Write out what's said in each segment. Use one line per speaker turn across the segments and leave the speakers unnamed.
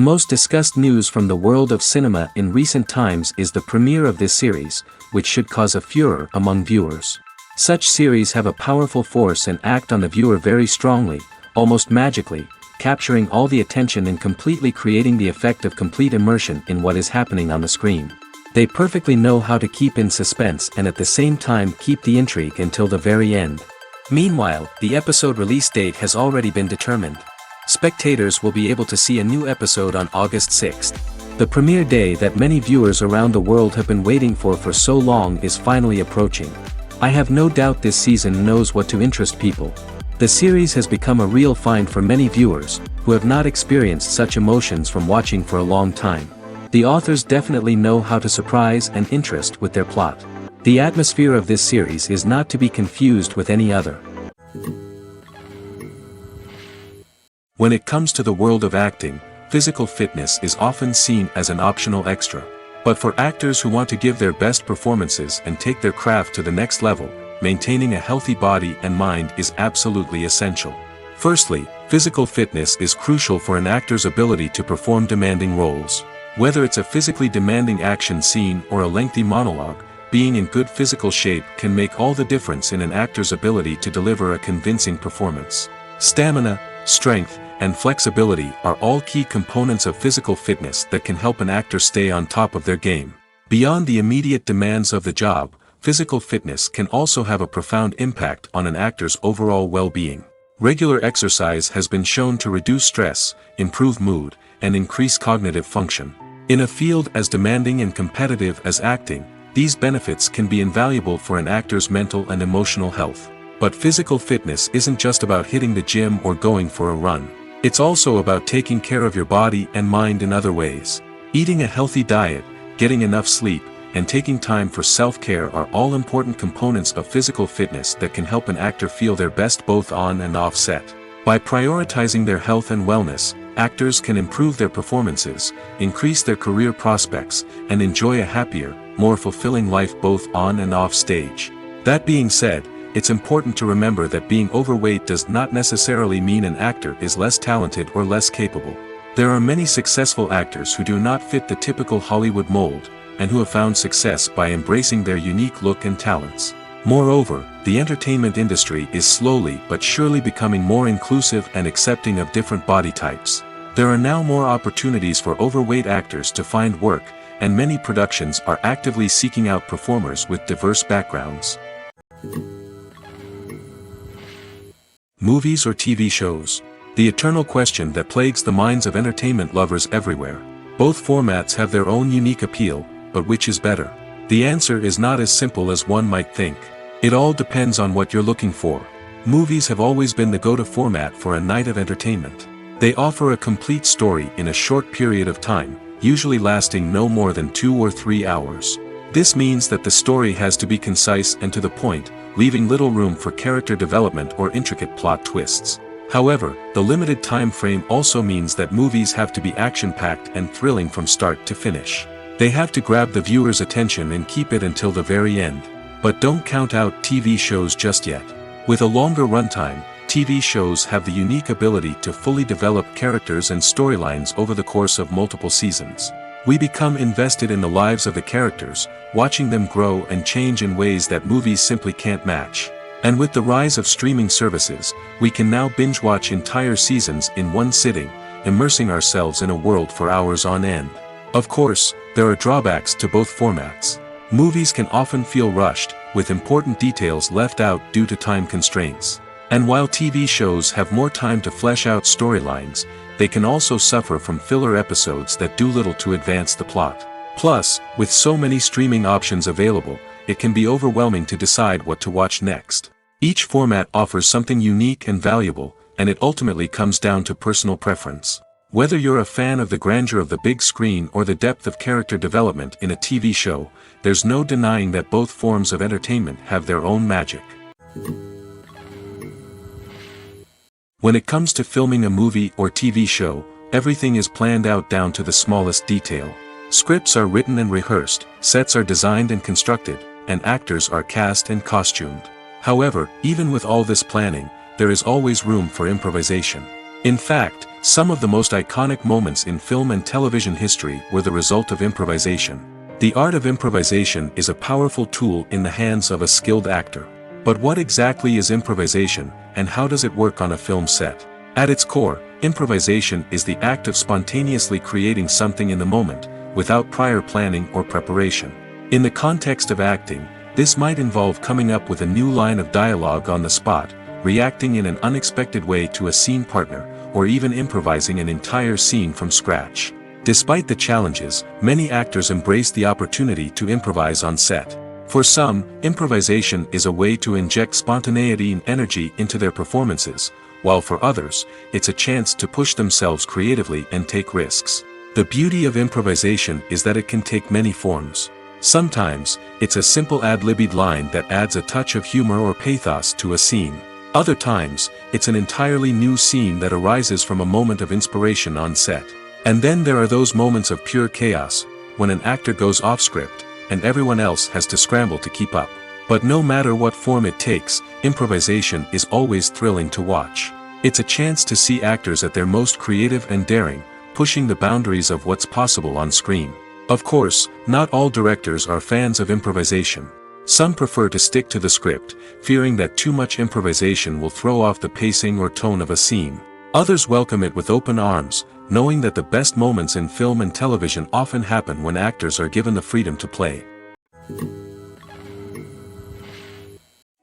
most discussed news from the world of cinema in recent times is the premiere of this series, which should cause a furor among viewers. Such series have a powerful force and act on the viewer very strongly, almost magically, capturing all the attention and completely creating the effect of complete immersion in what is happening on the screen. They perfectly know how to keep in suspense and at the same time keep the intrigue until the very end. Meanwhile, the episode release date has already been determined. Spectators will be able to see a new episode on August 6th. The premiere day that many viewers around the world have been waiting for so long is finally approaching. I have no doubt this season knows what to interest people. The series has become a real find for many viewers, who have not experienced such emotions from watching for a long time. The authors definitely know how to surprise and interest with their plot. The atmosphere of this series is not to be confused with any other. When it comes to the world of acting, physical fitness is often seen as an optional extra. But for actors who want to give their best performances and take their craft to the next level, maintaining a healthy body and mind is absolutely essential. Firstly, physical fitness is crucial for an actor's ability to perform demanding roles. Whether it's a physically demanding action scene or a lengthy monologue, being in good physical shape can make all the difference in an actor's ability to deliver a convincing performance. Stamina, strength, and flexibility are all key components of physical fitness that can help an actor stay on top of their game. Beyond the immediate demands of the job, physical fitness can also have a profound impact on an actor's overall well-being. Regular exercise has been shown to reduce stress, improve mood, and increase cognitive function. In a field as demanding and competitive as acting, these benefits can be invaluable for an actor's mental and emotional health. But physical fitness isn't just about hitting the gym or going for a run. It's also about taking care of your body and mind in other ways. Eating a healthy diet, getting enough sleep, and taking time for self-care are all important components of physical fitness that can help an actor feel their best both on and off set. By prioritizing their health and wellness, actors can improve their performances, increase their career prospects, and enjoy a happier, more fulfilling life both on and off stage. That being said, it's important to remember that being overweight does not necessarily mean an actor is less talented or less capable. There are many successful actors who do not fit the typical Hollywood mold, and who have found success by embracing their unique look and talents. Moreover, the entertainment industry is slowly but surely becoming more inclusive and accepting of different body types. There are now more opportunities for overweight actors to find work, and many productions are actively seeking out performers with diverse backgrounds. Movies or TV shows? The eternal question that plagues the minds of entertainment lovers everywhere. Both formats have their own unique appeal, but which is better? The answer is not as simple as one might think. It all depends on what you're looking for. Movies have always been the go-to format for a night of entertainment. They offer a complete story in a short period of time, usually lasting no more than 2 or 3 hours. This means that the story has to be concise and to the point, leaving little room for character development or intricate plot twists. However, the limited time frame also means that movies have to be action-packed and thrilling from start to finish. They have to grab the viewer's attention and keep it until the very end. But don't count out TV shows just yet. With a longer runtime, TV shows have the unique ability to fully develop characters and storylines over the course of multiple seasons. We become invested in the lives of the characters, watching them grow and change in ways that movies simply can't match. And with the rise of streaming services, we can now binge-watch entire seasons in one sitting, immersing ourselves in a world for hours on end. Of course, there are drawbacks to both formats. Movies can often feel rushed, with important details left out due to time constraints. And while TV shows have more time to flesh out storylines, they can also suffer from filler episodes that do little to advance the plot. Plus, with so many streaming options available, it can be overwhelming to decide what to watch next. Each format offers something unique and valuable, and it ultimately comes down to personal preference. Whether you're a fan of the grandeur of the big screen or the depth of character development in a TV show, there's no denying that both forms of entertainment have their own magic. When it comes to filming a movie or TV show, everything is planned out down to the smallest detail. Scripts are written and rehearsed, sets are designed and constructed, and actors are cast and costumed. However, even with all this planning, there is always room for improvisation. In fact, some of the most iconic moments in film and television history were the result of improvisation. The art of improvisation is a powerful tool in the hands of a skilled actor. But what exactly is improvisation, and how does it work on a film set? At its core, improvisation is the act of spontaneously creating something in the moment, without prior planning or preparation. In the context of acting, this might involve coming up with a new line of dialogue on the spot, reacting in an unexpected way to a scene partner, or even improvising an entire scene from scratch. Despite the challenges, many actors embrace the opportunity to improvise on set. For some, improvisation is a way to inject spontaneity and energy into their performances, while for others, it's a chance to push themselves creatively and take risks. The beauty of improvisation is that it can take many forms. Sometimes, it's a simple ad-libbed line that adds a touch of humor or pathos to a scene. Other times, it's an entirely new scene that arises from a moment of inspiration on set. And then there are those moments of pure chaos, when an actor goes off script, and everyone else has to scramble to keep up. But no matter what form it takes, improvisation is always thrilling to watch. It's a chance to see actors at their most creative and daring, pushing the boundaries of what's possible on screen. Of course, not all directors are fans of improvisation. Some prefer to stick to the script, fearing that too much improvisation will throw off the pacing or tone of a scene. Others welcome it with open arms, knowing that the best moments in film and television often happen when actors are given the freedom to play.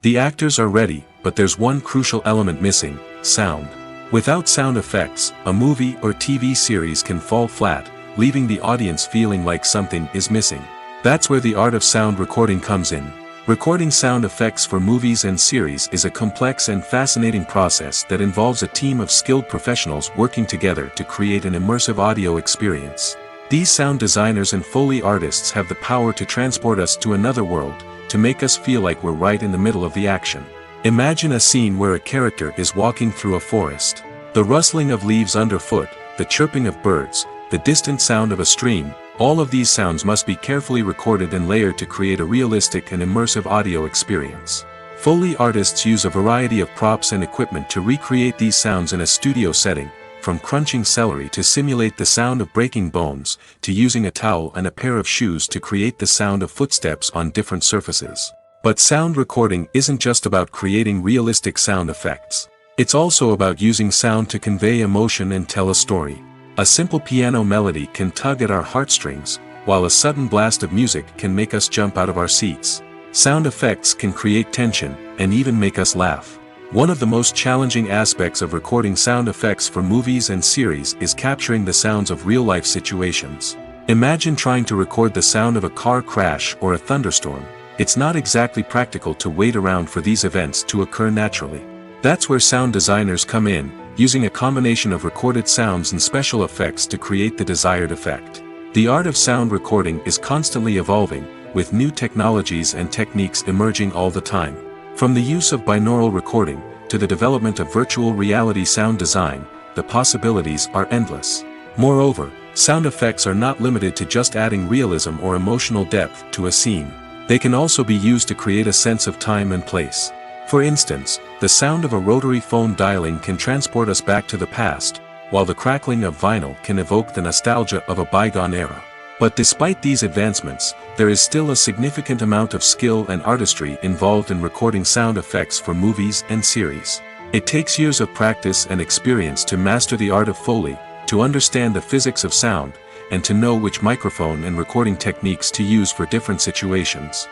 The actors are ready, but there's one crucial element missing: sound. Without sound effects, a movie or TV series can fall flat, leaving the audience feeling like something is missing. That's where the art of sound recording comes in. Recording sound effects for movies and series is a complex and fascinating process that involves a team of skilled professionals working together to create an immersive audio experience. These sound designers and Foley artists have the power to transport us to another world, to make us feel like we're right in the middle of the action. Imagine a scene where a character is walking through a forest. The rustling of leaves underfoot, the chirping of birds, the distant sound of a stream, all of these sounds must be carefully recorded and layered to create a realistic and immersive audio experience. Foley artists use a variety of props and equipment to recreate these sounds in a studio setting, from crunching celery to simulate the sound of breaking bones, to using a towel and a pair of shoes to create the sound of footsteps on different surfaces. But sound recording isn't just about creating realistic sound effects. It's also about using sound to convey emotion and tell a story. A simple piano melody can tug at our heartstrings, while a sudden blast of music can make us jump out of our seats. Sound effects can create tension, and even make us laugh. One of the most challenging aspects of recording sound effects for movies and series is capturing the sounds of real-life situations. Imagine trying to record the sound of a car crash or a thunderstorm. It's not exactly practical to wait around for these events to occur naturally. That's where sound designers come in, using a combination of recorded sounds and special effects to create the desired effect. The art of sound recording is constantly evolving, with new technologies and techniques emerging all the time. From the use of binaural recording, to the development of virtual reality sound design, the possibilities are endless. Moreover, sound effects are not limited to just adding realism or emotional depth to a scene. They can also be used to create a sense of time and place. For instance, the sound of a rotary phone dialing can transport us back to the past, while the crackling of vinyl can evoke the nostalgia of a bygone era. But despite these advancements, there is still a significant amount of skill and artistry involved in recording sound effects for movies and series. It takes years of practice and experience to master the art of Foley, to understand the physics of sound, and to know which microphone and recording techniques to use for different situations.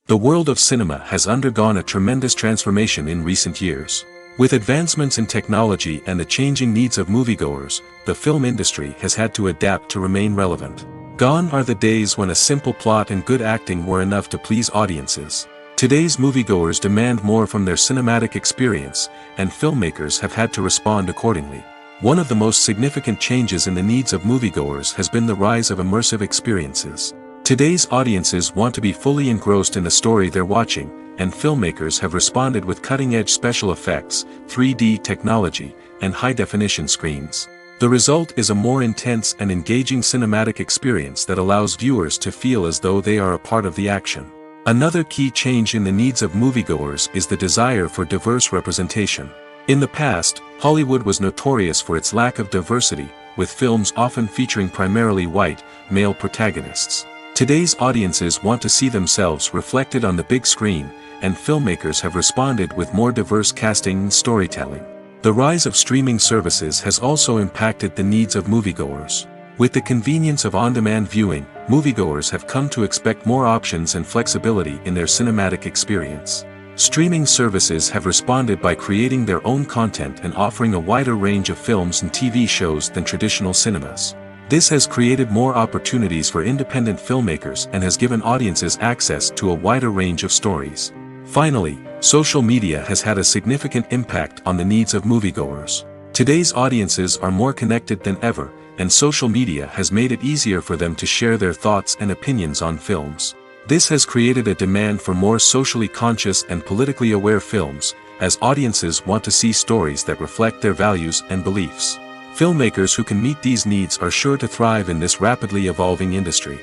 The world of cinema has undergone a tremendous transformation in recent years. With advancements in technology and the changing needs of moviegoers, the film industry has had to adapt to remain relevant. Gone are the days when a simple plot and good acting were enough to please audiences. Today's moviegoers demand more from their cinematic experience, and filmmakers have had to respond accordingly. One of the most significant changes in the needs of moviegoers has been the rise of immersive experiences. Today's audiences want to be fully engrossed in the story they're watching, and filmmakers have responded with cutting-edge special effects, 3D technology, and high-definition screens. The result is a more intense and engaging cinematic experience that allows viewers to feel as though they are a part of the action. Another key change in the needs of moviegoers is the desire for diverse representation. In the past, Hollywood was notorious for its lack of diversity, with films often featuring primarily white, male protagonists. Today's audiences want to see themselves reflected on the big screen, and filmmakers have responded with more diverse casting and storytelling. The rise of streaming services has also impacted the needs of moviegoers. With the convenience of on-demand viewing, moviegoers have come to expect more options and flexibility in their cinematic experience. Streaming services have responded by creating their own content and offering a wider range of films and TV shows than traditional cinemas. This has created more opportunities for independent filmmakers and has given audiences access to a wider range of stories. Finally, social media has had a significant impact on the needs of moviegoers. Today's audiences are more connected than ever, and social media has made it easier for them to share their thoughts and opinions on films. This has created a demand for more socially conscious and politically aware films, as audiences want to see stories that reflect their values and beliefs. Filmmakers who can meet these needs are sure to thrive in this rapidly evolving industry.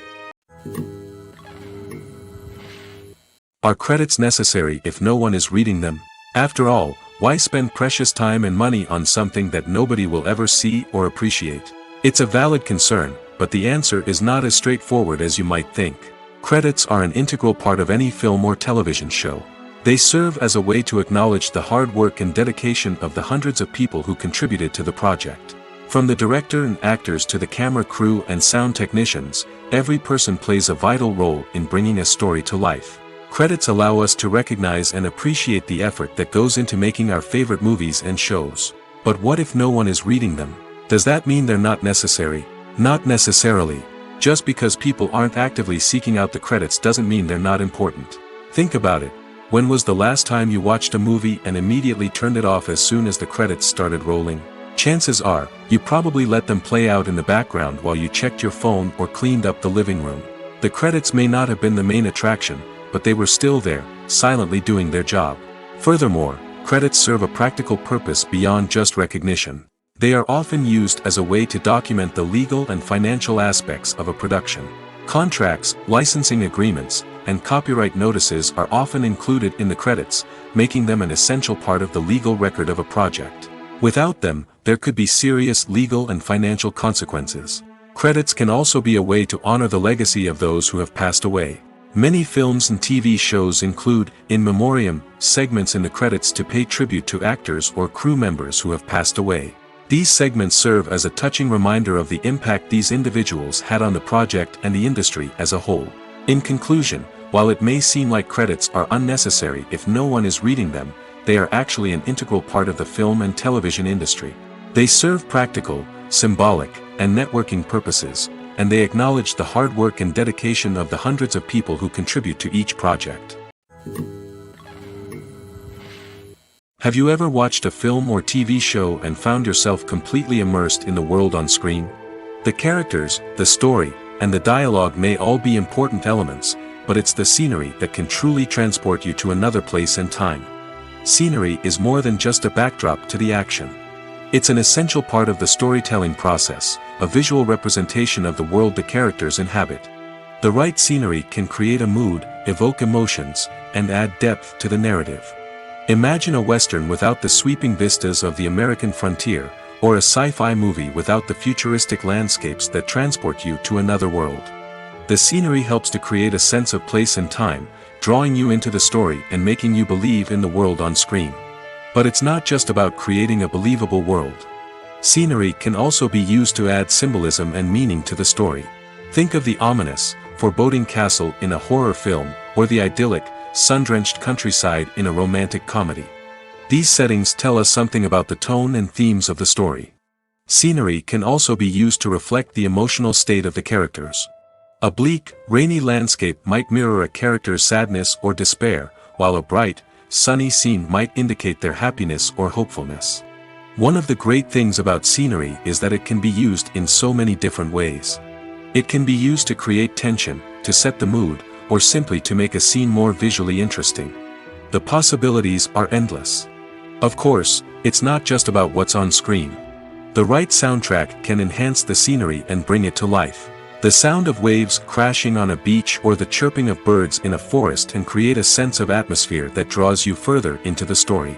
Are credits necessary if no one is reading them? After all, why spend precious time and money on something that nobody will ever see or appreciate? It's a valid concern, but the answer is not as straightforward as you might think. Credits are an integral part of any film or television show. They serve as a way to acknowledge the hard work and dedication of the hundreds of people who contributed to the project. From the director and actors to the camera crew and sound technicians, every person plays a vital role in bringing a story to life. Credits allow us to recognize and appreciate the effort that goes into making our favorite movies and shows. But what if no one is reading them? Does that mean they're not necessary? Not necessarily. Just because people aren't actively seeking out the credits doesn't mean they're not important. Think about it. When was the last time you watched a movie and immediately turned it off as soon as the credits started rolling? Chances are, you probably let them play out in the background while you checked your phone or cleaned up the living room. The credits may not have been the main attraction, but they were still there, silently doing their job. Furthermore, credits serve a practical purpose beyond just recognition. They are often used as a way to document the legal and financial aspects of a production. Contracts, licensing agreements, and copyright notices are often included in the credits, making them an essential part of the legal record of a project. Without them, there could be serious legal and financial consequences. Credits can also be a way to honor the legacy of those who have passed away. Many films and TV shows include, in memoriam, segments in the credits to pay tribute to actors or crew members who have passed away. These segments serve as a touching reminder of the impact these individuals had on the project and the industry as a whole. In conclusion, while it may seem like credits are unnecessary if no one is reading them, they are actually an integral part of the film and television industry. They serve practical, symbolic, and networking purposes, and they acknowledge the hard work and dedication of the hundreds of people who contribute to each project. Have you ever watched a film or TV show and found yourself completely immersed in the world on screen? The characters, the story, and the dialogue may all be important elements, but it's the scenery that can truly transport you to another place and time. Scenery is more than just a backdrop to the action. It's an essential part of the storytelling process, a visual representation of the world the characters inhabit. The right scenery can create a mood, evoke emotions, and add depth to the narrative. Imagine a Western without the sweeping vistas of the American frontier, or a sci-fi movie without the futuristic landscapes that transport you to another world. The scenery helps to create a sense of place and time, drawing you into the story and making you believe in the world on screen. But it's not just about creating a believable world. Scenery can also be used to add symbolism and meaning to the story. Think of the ominous, foreboding castle in a horror film, or the idyllic, sun-drenched countryside in a romantic comedy. These settings tell us something about the tone and themes of the story. Scenery can also be used to reflect the emotional state of the characters. A bleak, rainy landscape might mirror a character's sadness or despair, while a bright, sunny scene might indicate their happiness or hopefulness. One of the great things about scenery is that it can be used in so many different ways. It can be used to create tension, to set the mood, or simply to make a scene more visually interesting. The possibilities are endless. Of course, it's not just about what's on screen. The right soundtrack can enhance the scenery and bring it to life. The sound of waves crashing on a beach or the chirping of birds in a forest can create a sense of atmosphere that draws you further into the story.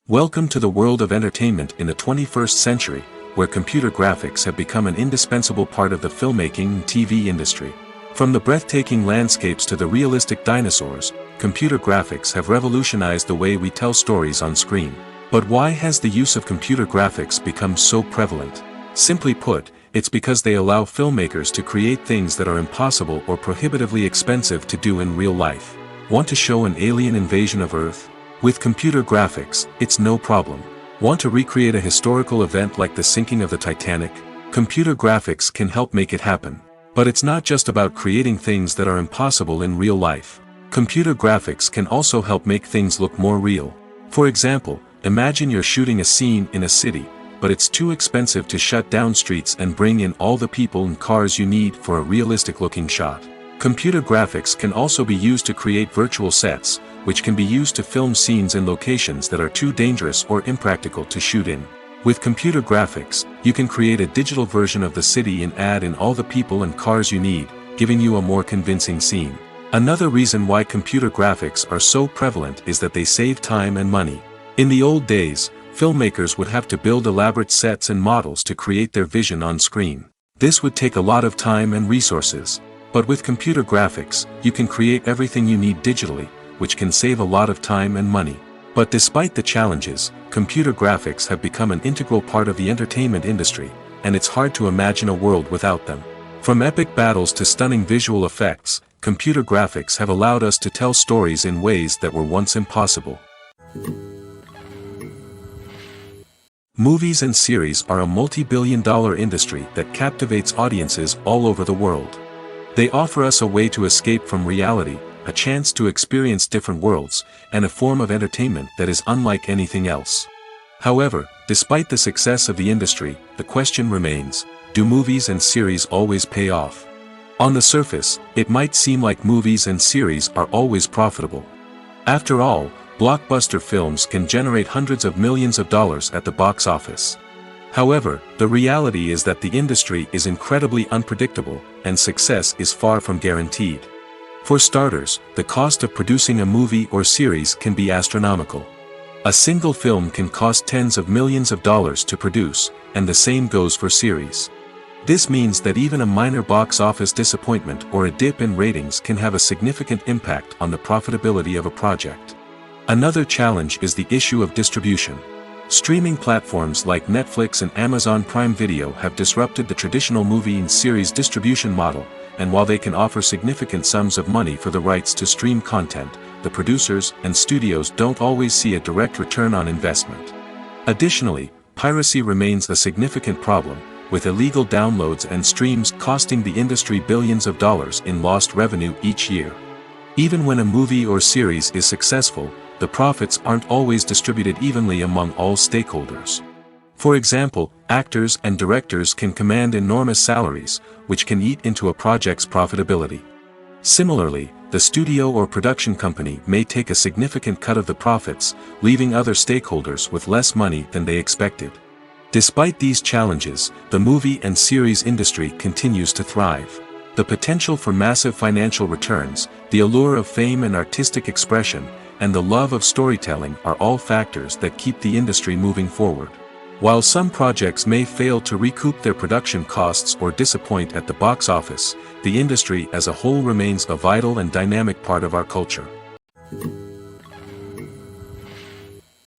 Welcome to the world of entertainment in the 21st century, where computer graphics have become an indispensable part of the filmmaking and TV industry. From the breathtaking landscapes to the realistic dinosaurs, computer graphics have revolutionized the way we tell stories on screen. But why has the use of computer graphics become so prevalent? Simply put, it's because they allow filmmakers to create things that are impossible or prohibitively expensive to do in real life. Want to show an alien invasion of Earth? With computer graphics, it's no problem. Want to recreate a historical event like the sinking of the Titanic? Computer graphics can help make it happen. But it's not just about creating things that are impossible in real life. Computer graphics can also help make things look more real. For example, imagine you're shooting a scene in a city, but it's too expensive to shut down streets and bring in all the people and cars you need for a realistic-looking shot. Computer graphics can also be used to create virtual sets, which can be used to film scenes in locations that are too dangerous or impractical to shoot in. With computer graphics, you can create a digital version of the city and add in all the people and cars you need, giving you a more convincing scene. Another reason why computer graphics are so prevalent is that they save time and money. In the old days, filmmakers would have to build elaborate sets and models to create their vision on screen. This would take a lot of time and resources. But with computer graphics, you can create everything you need digitally, which can save a lot of time and money. But despite the challenges, computer graphics have become an integral part of the entertainment industry, and it's hard to imagine a world without them. From epic battles to stunning visual effects, computer graphics have allowed us to tell stories in ways that were once impossible. Movies and series are a multi-billion-dollar industry that captivates audiences all over the world. They offer us a way to escape from reality, a chance to experience different worlds, and a form of entertainment that is unlike anything else. However, despite the success of the industry, the question remains, do movies and series always pay off? On the surface, it might seem like movies and series are always profitable. After all, blockbuster films can generate hundreds of millions of dollars at the box office. However, the reality is that the industry is incredibly unpredictable, and success is far from guaranteed. For starters, the cost of producing a movie or series can be astronomical. A single film can cost tens of millions of dollars to produce, and the same goes for series. This means that even a minor box office disappointment or a dip in ratings can have a significant impact on the profitability of a project. Another challenge is the issue of distribution. Streaming platforms like Netflix and Amazon Prime Video have disrupted the traditional movie and series distribution model, and while they can offer significant sums of money for the rights to stream content, the producers and studios don't always see a direct return on investment. Additionally, piracy remains a significant problem, with illegal downloads and streams costing the industry billions of dollars in lost revenue each year. Even when a movie or series is successful, the profits aren't always distributed evenly among all stakeholders. For example, actors and directors can command enormous salaries, which can eat into a project's profitability. Similarly, the studio or production company may take a significant cut of the profits, leaving other stakeholders with less money than they expected. Despite these challenges, the movie and series industry continues to thrive. The potential for massive financial returns, the allure of fame and artistic expression, and the love of storytelling are all factors that keep the industry moving forward. While some projects may fail to recoup their production costs or disappoint at the box office, the industry as a whole remains a vital and dynamic part of our culture.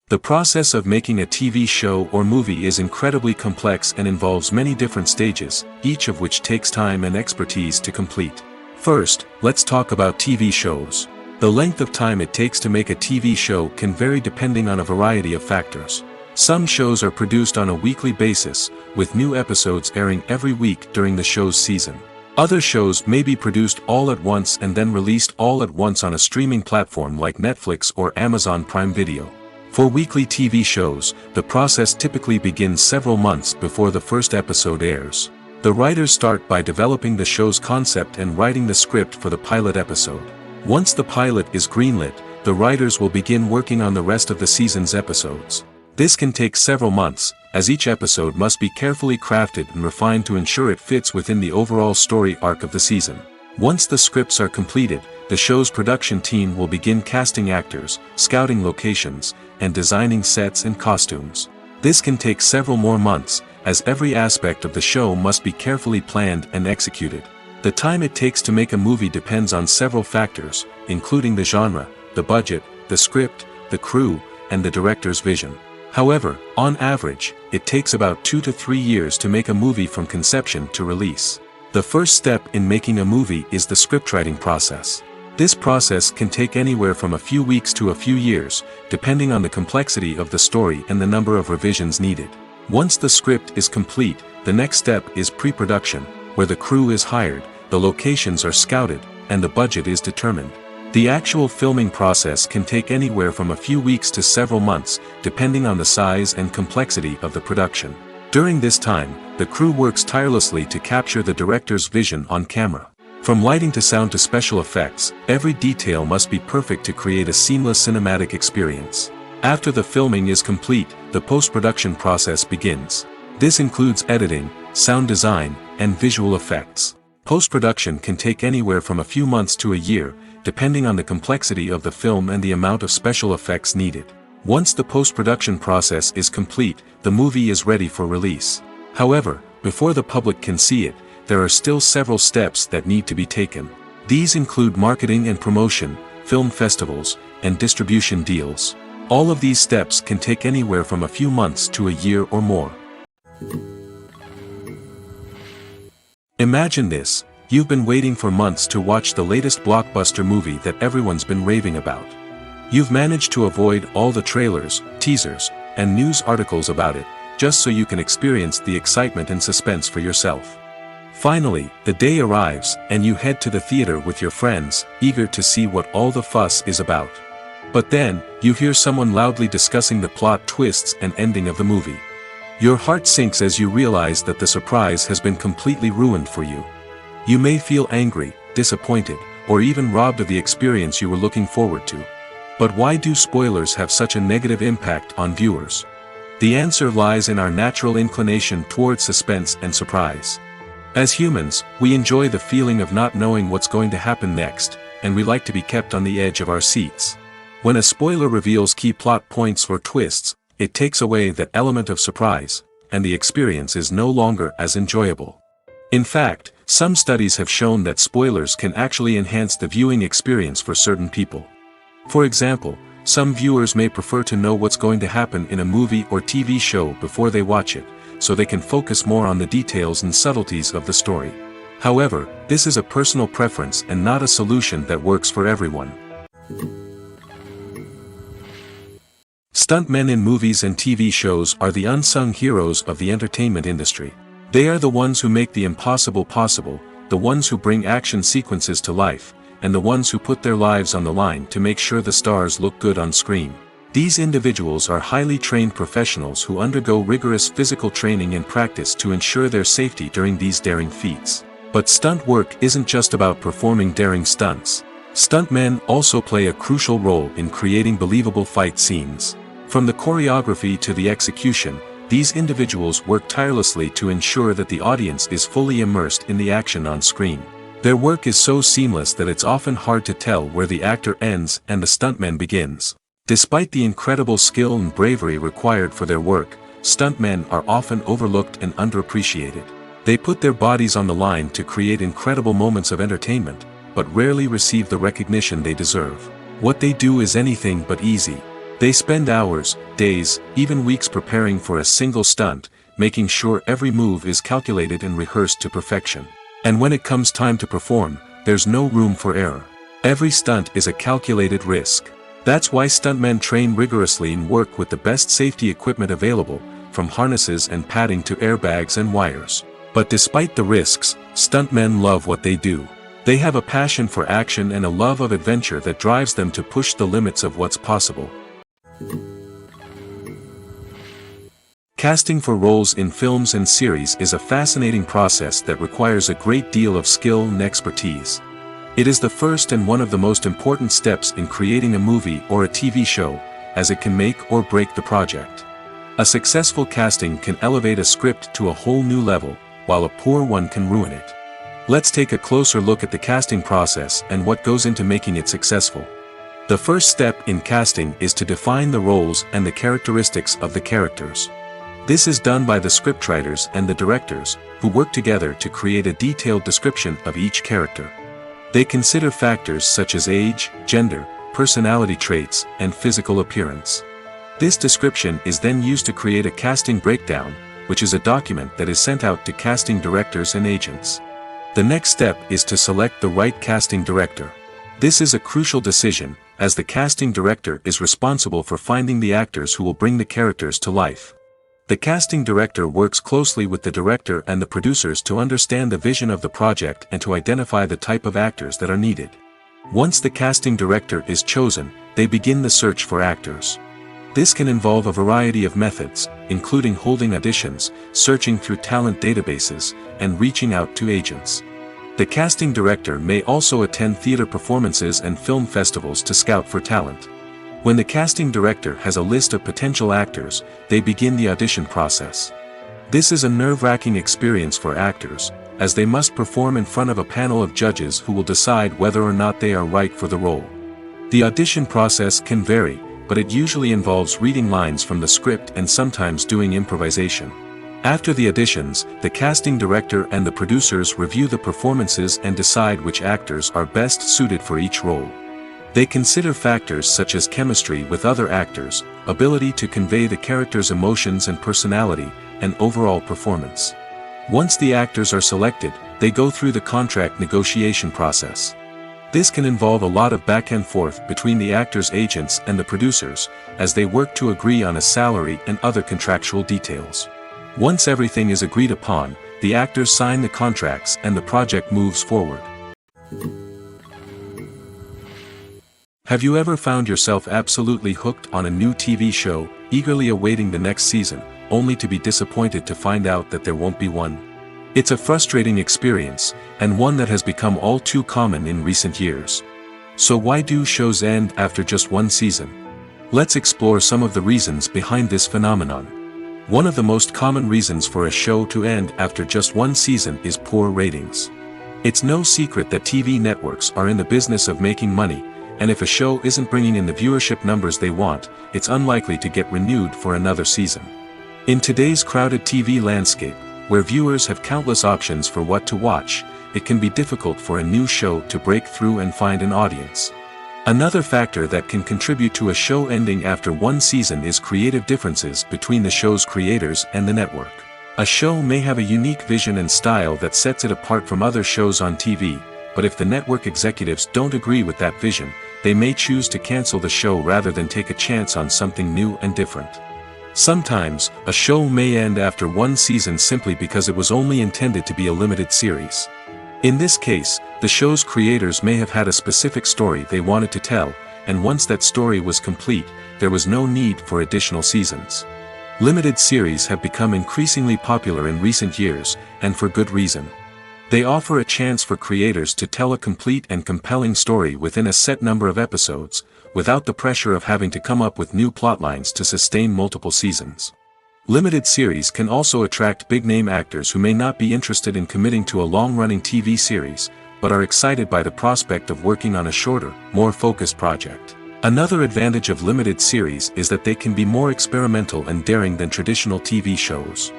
The process of making a TV show or movie is incredibly complex and involves many different stages, each of which takes time and expertise to complete. First, let's talk about TV shows. The length of time it takes to make a TV show can vary depending on a variety of factors. Some shows are produced on a weekly basis, with new episodes airing every week during the show's season. Other shows may be produced all at once and then released all at once on a streaming platform like Netflix or Amazon Prime Video. For weekly TV shows, the process typically begins several months before the first episode airs. The writers start by developing the show's concept and writing the script for the pilot episode. Once the pilot is greenlit, the writers will begin working on the rest of the season's episodes. This can take several months, as each episode must be carefully crafted and refined to ensure it fits within the overall story arc of the season. Once the scripts are completed, the show's production team will begin casting actors, scouting locations, and designing sets and costumes. This can take several more months, as every aspect of the show must be carefully planned and executed. The time it takes to make a movie depends on several factors, including the genre, the budget, the script, the crew, and the director's vision. However, on average, it takes about 2 to 3 years to make a movie from conception to release. The first step in making a movie is the scriptwriting process. This process can take anywhere from a few weeks to a few years, depending on the complexity of the story and the number of revisions needed. Once the script is complete, the next step is pre-production, where the crew is hired, the locations are scouted, and the budget is determined. The actual filming process can take anywhere from a few weeks to several months, depending on the size and complexity of the production. During this time, the crew works tirelessly to capture the director's vision on camera. From lighting to sound to special effects, every detail must be perfect to create a seamless cinematic experience. After the filming is complete, the post-production process begins. This includes editing, sound design, and visual effects. Post-production can take anywhere from a few months to a year, depending on the complexity of the film and the amount of special effects needed. Once the post-production process is complete, the movie is ready for release. However, before the public can see it, there are still several steps that need to be taken. These include marketing and promotion, film festivals, and distribution deals. All of these steps can take anywhere from a few months to a year or more. Imagine this: you've been waiting for months to watch the latest blockbuster movie that everyone's been raving about. You've managed to avoid all the trailers, teasers, and news articles about it, just so you can experience the excitement and suspense for yourself. Finally, the day arrives, and you head to the theater with your friends, eager to see what all the fuss is about. But then, you hear someone loudly discussing the plot twists and ending of the movie. Your heart sinks as you realize that the surprise has been completely ruined for you. You may feel angry, disappointed, or even robbed of the experience you were looking forward to. But why do spoilers have such a negative impact on viewers? The answer lies in our natural inclination towards suspense and surprise. As humans, we enjoy the feeling of not knowing what's going to happen next, and we like to be kept on the edge of our seats. When a spoiler reveals key plot points or twists, it takes away that element of surprise, and the experience is no longer as enjoyable. In fact, some studies have shown that spoilers can actually enhance the viewing experience for certain people. For example, some viewers may prefer to know what's going to happen in a movie or TV show before they watch it, so they can focus more on the details and subtleties of the story. However, this is a personal preference and not a solution that works for everyone. Stuntmen in movies and TV shows are the unsung heroes of the entertainment industry. They are the ones who make the impossible possible, the ones who bring action sequences to life, and the ones who put their lives on the line to make sure the stars look good on screen. These individuals are highly trained professionals who undergo rigorous physical training and practice to ensure their safety during these daring feats. But stunt work isn't just about performing daring stunts. Stuntmen also play a crucial role in creating believable fight scenes. From the choreography to the execution, these individuals work tirelessly to ensure that the audience is fully immersed in the action on screen. Their work is so seamless that it's often hard to tell where the actor ends and the stuntman begins. Despite the incredible skill and bravery required for their work, stuntmen are often overlooked and underappreciated. They put their bodies on the line to create incredible moments of entertainment, but rarely receive the recognition they deserve. What they do is anything but easy. They spend hours, days, even weeks preparing for a single stunt, making sure every move is calculated and rehearsed to perfection. And when it comes time to perform, there's no room for error. Every stunt is a calculated risk. That's why stuntmen train rigorously and work with the best safety equipment available, from harnesses and padding to airbags and wires. But despite the risks, stuntmen love what they do. They have a passion for action and a love of adventure that drives them to push the limits of what's possible. Casting for roles in films and series is a fascinating process that requires a great deal of skill and expertise. It is the first and one of the most important steps in creating a movie or a TV show, as it can make or break the project. A successful casting can elevate a script to a whole new level, while a poor one can ruin it. Let's take a closer look at the casting process and what goes into making it successful. The first step in casting is to define the roles and the characteristics of the characters. This is done by the scriptwriters and the directors, who work together to create a detailed description of each character. They consider factors such as age, gender, personality traits, and physical appearance. This description is then used to create a casting breakdown, which is a document that is sent out to casting directors and agents. The next step is to select the right casting director. This is a crucial decision, as the casting director is responsible for finding the actors who will bring the characters to life. The casting director works closely with the director and the producers to understand the vision of the project and to identify the type of actors that are needed. Once the casting director is chosen, they begin the search for actors. This can involve a variety of methods, including holding auditions, searching through talent databases, and reaching out to agents. The casting director may also attend theater performances and film festivals to scout for talent. When the casting director has a list of potential actors, they begin the audition process. This is a nerve-wracking experience for actors, as they must perform in front of a panel of judges who will decide whether or not they are right for the role. The audition process can vary, but it usually involves reading lines from the script and sometimes doing improvisation. After the auditions, the casting director and the producers review the performances and decide which actors are best suited for each role. They consider factors such as chemistry with other actors, ability to convey the character's emotions and personality, and overall performance. Once the actors are selected, they go through the contract negotiation process. This can involve a lot of back and forth between the actors' agents and the producers, as they work to agree on a salary and other contractual details. Once everything is agreed upon, the actors sign the contracts and the project moves forward. Have you ever found yourself absolutely hooked on a new TV show, eagerly awaiting the next season, only to be disappointed to find out that there won't be one? It's a frustrating experience, and one that has become all too common in recent years. So why do shows end after just one season? Let's explore some of the reasons behind this phenomenon. One of the most common reasons for a show to end after just one season is poor ratings. It's no secret that TV networks are in the business of making money, and if a show isn't bringing in the viewership numbers they want, it's unlikely to get renewed for another season. In today's crowded TV landscape, where viewers have countless options for what to watch, it can be difficult for a new show to break through and find an audience. Another factor that can contribute to a show ending after one season is creative differences between the show's creators and the network. A show may have a unique vision and style that sets it apart from other shows on TV, but if the network executives don't agree with that vision, they may choose to cancel the show rather than take a chance on something new and different. Sometimes, a show may end after one season simply because it was only intended to be a limited series. In this case, the show's creators may have had a specific story they wanted to tell, and once that story was complete, there was no need for additional seasons. Limited series have become increasingly popular in recent years, and for good reason. They offer a chance for creators to tell a complete and compelling story within a set number of episodes, without the pressure of having to come up with new plotlines to sustain multiple seasons. Limited series can also attract big-name actors who may not be interested in committing to a long-running TV series, but are excited by the prospect of working on a shorter, more focused project. Another advantage of limited series is that they can be more experimental and daring than traditional TV shows.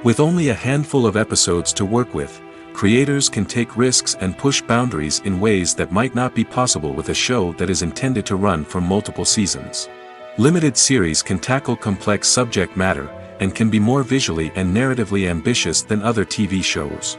With only a handful of episodes to work with, creators can take risks and push boundaries in ways that might not be possible with a show that is intended to run for multiple seasons. Limited series can tackle complex subject matter, and can be more visually and narratively ambitious than other TV shows.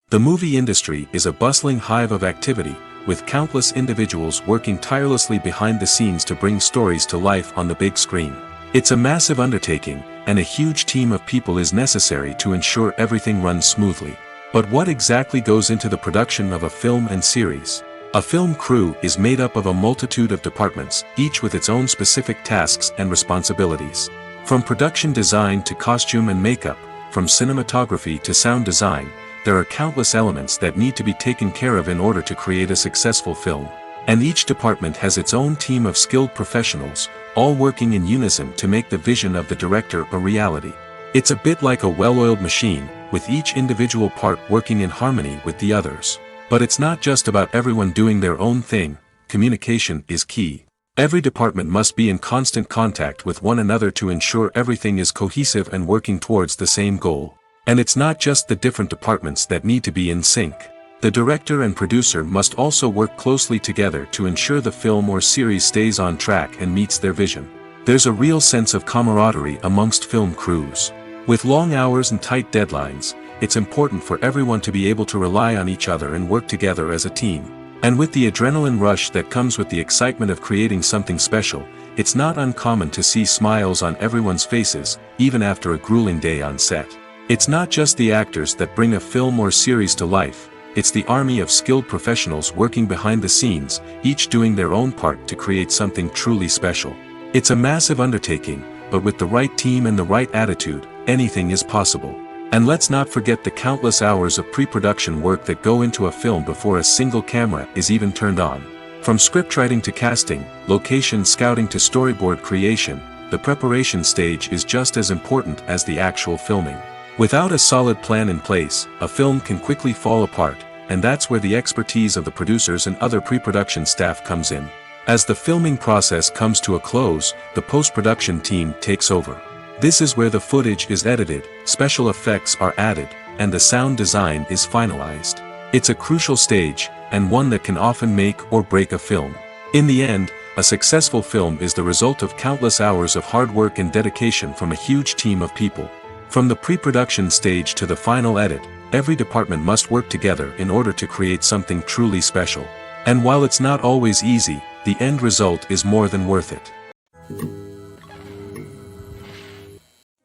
The movie industry is a bustling hive of activity, with countless individuals working tirelessly behind the scenes to bring stories to life on the big screen. It's a massive undertaking, and a huge team of people is necessary to ensure everything runs smoothly. But what exactly goes into the production of a film and series? A film crew is made up of a multitude of departments, each with its own specific tasks and responsibilities. From production design to costume and makeup, from cinematography to sound design, there are countless elements that need to be taken care of in order to create a successful film. And each department has its own team of skilled professionals, all working in unison to make the vision of the director a reality. It's a bit like a well-oiled machine, with each individual part working in harmony with the others. But it's not just about everyone doing their own thing. Communication is key. Every department must be in constant contact with one another to ensure everything is cohesive and working towards the same goal. And it's not just the different departments that need to be in sync. The director and producer must also work closely together to ensure the film or series stays on track and meets their vision. There's a real sense of camaraderie amongst film crews. With long hours and tight deadlines, it's important for everyone to be able to rely on each other and work together as a team. And with the adrenaline rush that comes with the excitement of creating something special, it's not uncommon to see smiles on everyone's faces, even after a grueling day on set. It's not just the actors that bring a film or series to life, it's the army of skilled professionals working behind the scenes, each doing their own part to create something truly special. It's a massive undertaking, but with the right team and the right attitude, anything is possible. And let's not forget the countless hours of pre-production work that go into a film before a single camera is even turned on. From scriptwriting to casting, location scouting to storyboard creation, the preparation stage is just as important as the actual filming. Without a solid plan in place, a film can quickly fall apart, and that's where the expertise of the producers and other pre-production staff comes in. As the filming process comes to a close, the post-production team takes over. This is where the footage is edited, special effects are added, and the sound design is finalized. It's a crucial stage, and one that can often make or break a film. In the end, a successful film is the result of countless hours of hard work and dedication from a huge team of people. From the pre-production stage to the final edit, every department must work together in order to create something truly special. And while it's not always easy, the end result is more than worth it.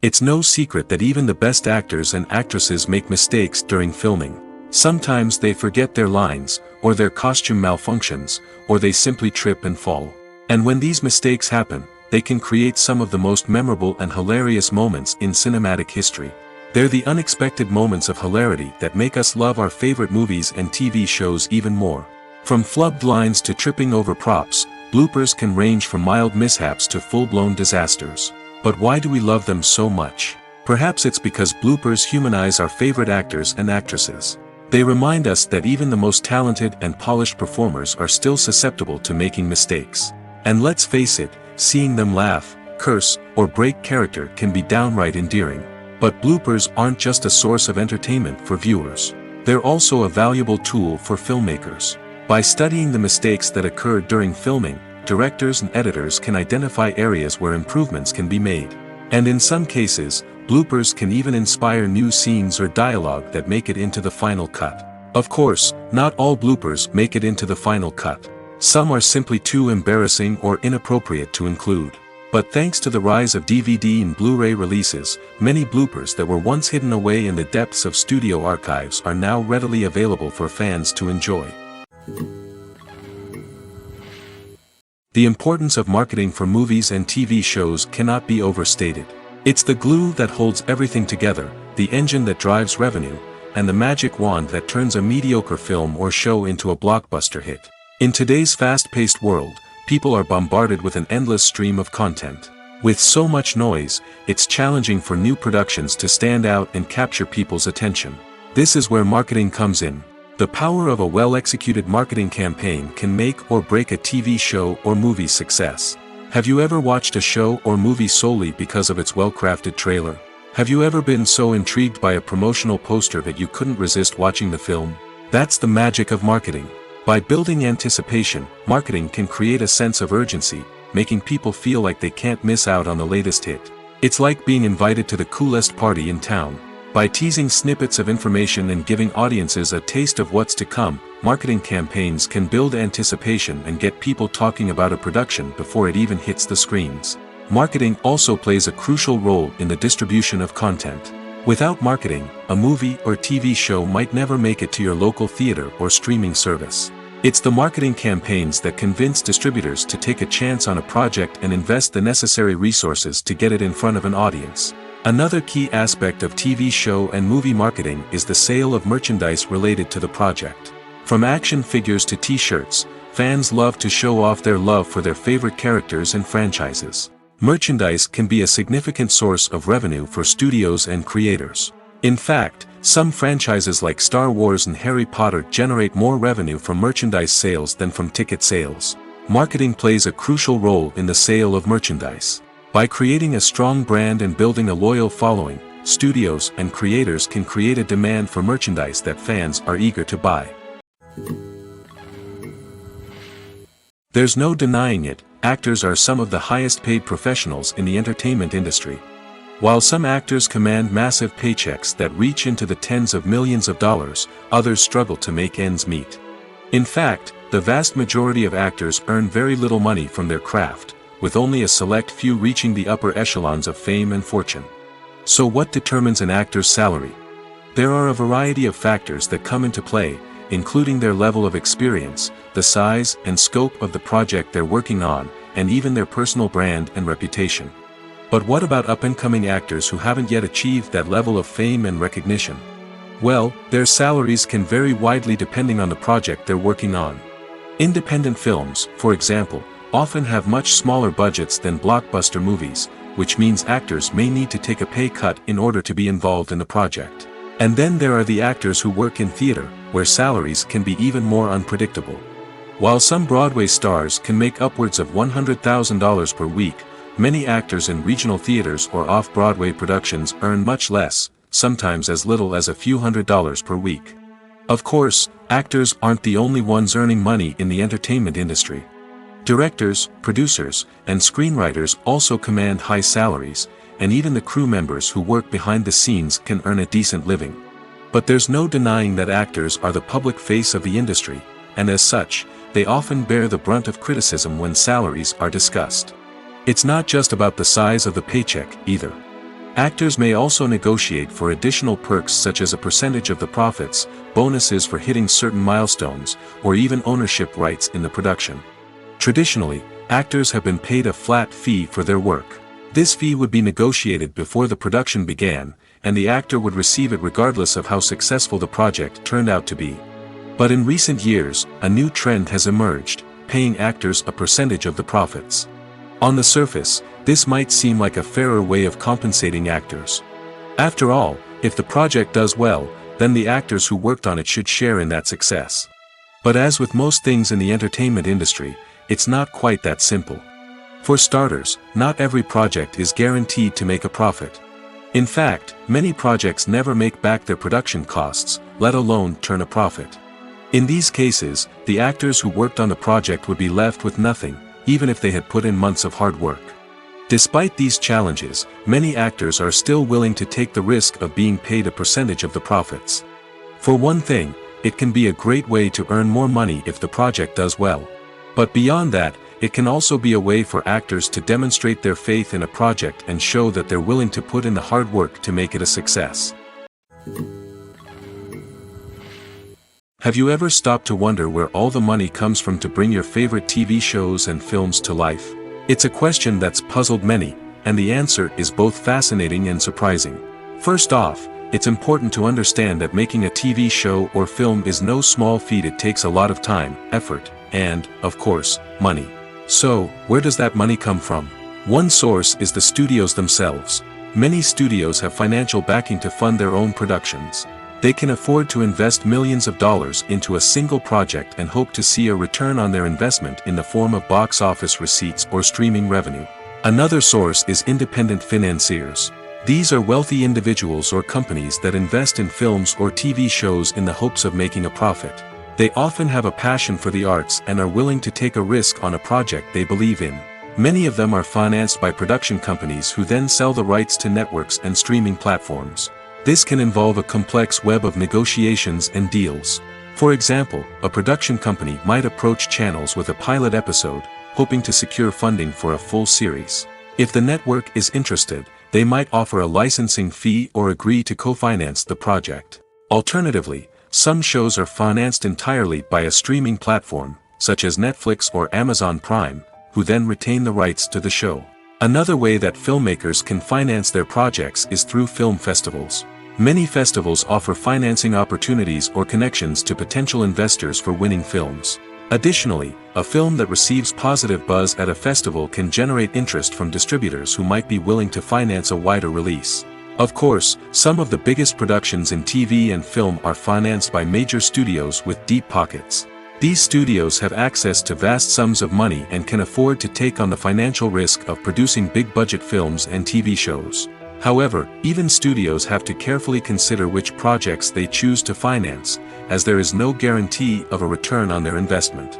It's no secret that even the best actors and actresses make mistakes during filming. Sometimes they forget their lines, or their costume malfunctions, or they simply trip and fall. And when these mistakes happen, they can create some of the most memorable and hilarious moments in cinematic history. They're the unexpected moments of hilarity that make us love our favorite movies and TV shows even more. From flubbed lines to tripping over props, bloopers can range from mild mishaps to full-blown disasters. But why do we love them so much? Perhaps it's because bloopers humanize our favorite actors and actresses. They remind us that even the most talented and polished performers are still susceptible to making mistakes. And let's face it, seeing them laugh, curse, or break character can be downright endearing. But bloopers aren't just a source of entertainment for viewers. They're also a valuable tool for filmmakers. By studying the mistakes that occurred during filming, directors and editors can identify areas where improvements can be made. And in some cases, bloopers can even inspire new scenes or dialogue that make it into the final cut. Of course, not all bloopers make it into the final cut. Some are simply too embarrassing or inappropriate to include. But thanks to the rise of DVD and Blu-ray releases, many bloopers that were once hidden away in the depths of studio archives are now readily available for fans to enjoy. The importance of marketing for movies and TV shows cannot be overstated. It's the glue that holds everything together, the engine that drives revenue, and the magic wand that turns a mediocre film or show into a blockbuster hit. In today's fast-paced world, people are bombarded with an endless stream of content. With so much noise, it's challenging for new productions to stand out and capture people's attention. This is where marketing comes in. The power of a well-executed marketing campaign can make or break a TV show or movie's success. Have you ever watched a show or movie solely because of its well-crafted trailer? Have you ever been so intrigued by a promotional poster that you couldn't resist watching the film? That's the magic of marketing. By building anticipation, marketing can create a sense of urgency, making people feel like they can't miss out on the latest hit. It's like being invited to the coolest party in town. By teasing snippets of information and giving audiences a taste of what's to come, marketing campaigns can build anticipation and get people talking about a production before it even hits the screens. Marketing also plays a crucial role in the distribution of content. Without marketing, a movie or TV show might never make it to your local theater or streaming service. It's the marketing campaigns that convince distributors to take a chance on a project and invest the necessary resources to get it in front of an audience. Another key aspect of TV show and movie marketing is the sale of merchandise related to the project. From action figures to t-shirts, fans love to show off their love for their favorite characters and franchises. Merchandise can be a significant source of revenue for studios and creators. In fact, some franchises like Star Wars and Harry Potter generate more revenue from merchandise sales than from ticket sales. Marketing plays a crucial role in the sale of merchandise. By creating a strong brand and building a loyal following, studios and creators can create a demand for merchandise that fans are eager to buy. There's no denying it, actors are some of the highest paid professionals in the entertainment industry. While some actors command massive paychecks that reach into the tens of millions of dollars, others struggle to make ends meet. In fact, the vast majority of actors earn very little money from their craft, with only a select few reaching the upper echelons of fame and fortune. So what determines an actor's salary? There are a variety of factors that come into play, including their level of experience, the size and scope of the project they're working on, and even their personal brand and reputation. But what about up-and-coming actors who haven't yet achieved that level of fame and recognition? Well, their salaries can vary widely depending on the project they're working on. Independent films, for example, often have much smaller budgets than blockbuster movies, which means actors may need to take a pay cut in order to be involved in the project. And then there are the actors who work in theater, where salaries can be even more unpredictable. While some Broadway stars can make upwards of $100,000 per week, many actors in regional theaters or off-Broadway productions earn much less, sometimes as little as a few $100s per week. Of course, actors aren't the only ones earning money in the entertainment industry. Directors, producers, and screenwriters also command high salaries, and even the crew members who work behind the scenes can earn a decent living. But there's no denying that actors are the public face of the industry, and as such, they often bear the brunt of criticism when salaries are discussed. It's not just about the size of the paycheck, either. Actors may also negotiate for additional perks such as a percentage of the profits, bonuses for hitting certain milestones, or even ownership rights in the production. Traditionally, actors have been paid a flat fee for their work. This fee would be negotiated before the production began, and the actor would receive it regardless of how successful the project turned out to be. But in recent years, a new trend has emerged, paying actors a percentage of the profits. On the surface, this might seem like a fairer way of compensating actors. After all, if the project does well, then the actors who worked on it should share in that success. But as with most things in the entertainment industry, it's not quite that simple. For starters, not every project is guaranteed to make a profit. In fact, many projects never make back their production costs, let alone turn a profit. In these cases, the actors who worked on the project would be left with nothing, even if they had put in months of hard work. Despite these challenges, many actors are still willing to take the risk of being paid a percentage of the profits. For one thing, it can be a great way to earn more money if the project does well. But beyond that, it can also be a way for actors to demonstrate their faith in a project and show that they're willing to put in the hard work to make it a success. Have you ever stopped to wonder where all the money comes from to bring your favorite TV shows and films to life? It's a question that's puzzled many, and the answer is both fascinating and surprising. First off, it's important to understand that making a TV show or film is no small feat. It takes a lot of time, effort, and, of course, money. So, where does that money come from? One source is the studios themselves. Many studios have financial backing to fund their own productions. They can afford to invest millions of dollars into a single project and hope to see a return on their investment in the form of box office receipts or streaming revenue. Another source is independent financiers. These are wealthy individuals or companies that invest in films or TV shows in the hopes of making a profit. They often have a passion for the arts and are willing to take a risk on a project they believe in. Many of them are financed by production companies who then sell the rights to networks and streaming platforms. This can involve a complex web of negotiations and deals. For example, a production company might approach channels with a pilot episode, hoping to secure funding for a full series. If the network is interested, they might offer a licensing fee or agree to co-finance the project. Alternatively, some shows are financed entirely by a streaming platform, such as Netflix or Amazon Prime, who then retain the rights to the show. Another way that filmmakers can finance their projects is through film festivals. Many festivals offer financing opportunities or connections to potential investors for winning films. Additionally, a film that receives positive buzz at a festival can generate interest from distributors who might be willing to finance a wider release. Of course, some of the biggest productions in TV and film are financed by major studios with deep pockets. These studios have access to vast sums of money and can afford to take on the financial risk of producing big-budget films and TV shows. However, even studios have to carefully consider which projects they choose to finance, as there is no guarantee of a return on their investment.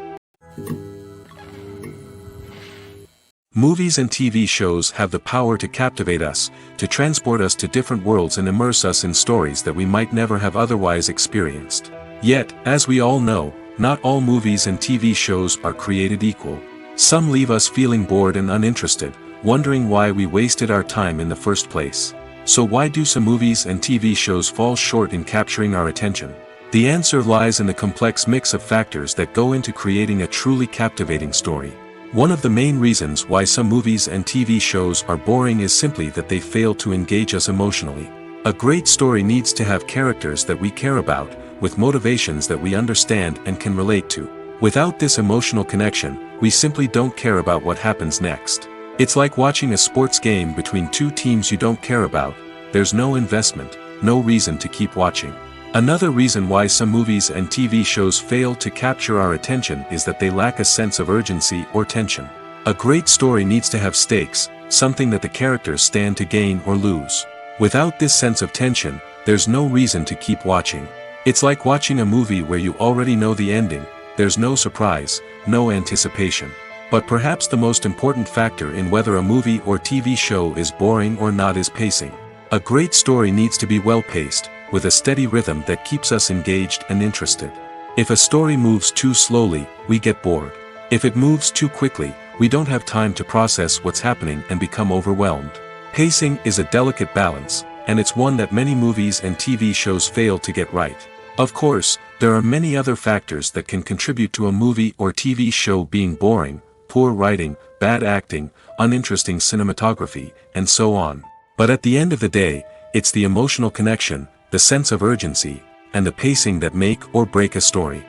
Movies and TV shows have the power to captivate us, to transport us to different worlds and immerse us in stories that we might never have otherwise experienced. Yet, as we all know, not all movies and TV shows are created equal. Some leave us feeling bored and uninterested, wondering why we wasted our time in the first place. So why do some movies and TV shows fall short in capturing our attention? The answer lies in the complex mix of factors that go into creating a truly captivating story. One of the main reasons why some movies and TV shows are boring is simply that they fail to engage us emotionally. A great story needs to have characters that we care about, with motivations that we understand and can relate to. Without this emotional connection, we simply don't care about what happens next. It's like watching a sports game between two teams you don't care about. There's no investment, no reason to keep watching. Another reason why some movies and TV shows fail to capture our attention is that they lack a sense of urgency or tension. A great story needs to have stakes, something that the characters stand to gain or lose. Without this sense of tension, there's no reason to keep watching. It's like watching a movie where you already know the ending, there's no surprise, no anticipation. But perhaps the most important factor in whether a movie or TV show is boring or not is pacing. A great story needs to be well-paced, with a steady rhythm that keeps us engaged and interested. If a story moves too slowly, we get bored. If it moves too quickly, we don't have time to process what's happening and become overwhelmed. Pacing is a delicate balance, and it's one that many movies and TV shows fail to get right. Of course, there are many other factors that can contribute to a movie or TV show being boring: poor writing, bad acting, uninteresting cinematography, and so on. But at the end of the day, it's the emotional connection, the sense of urgency, and the pacing that make or break a story.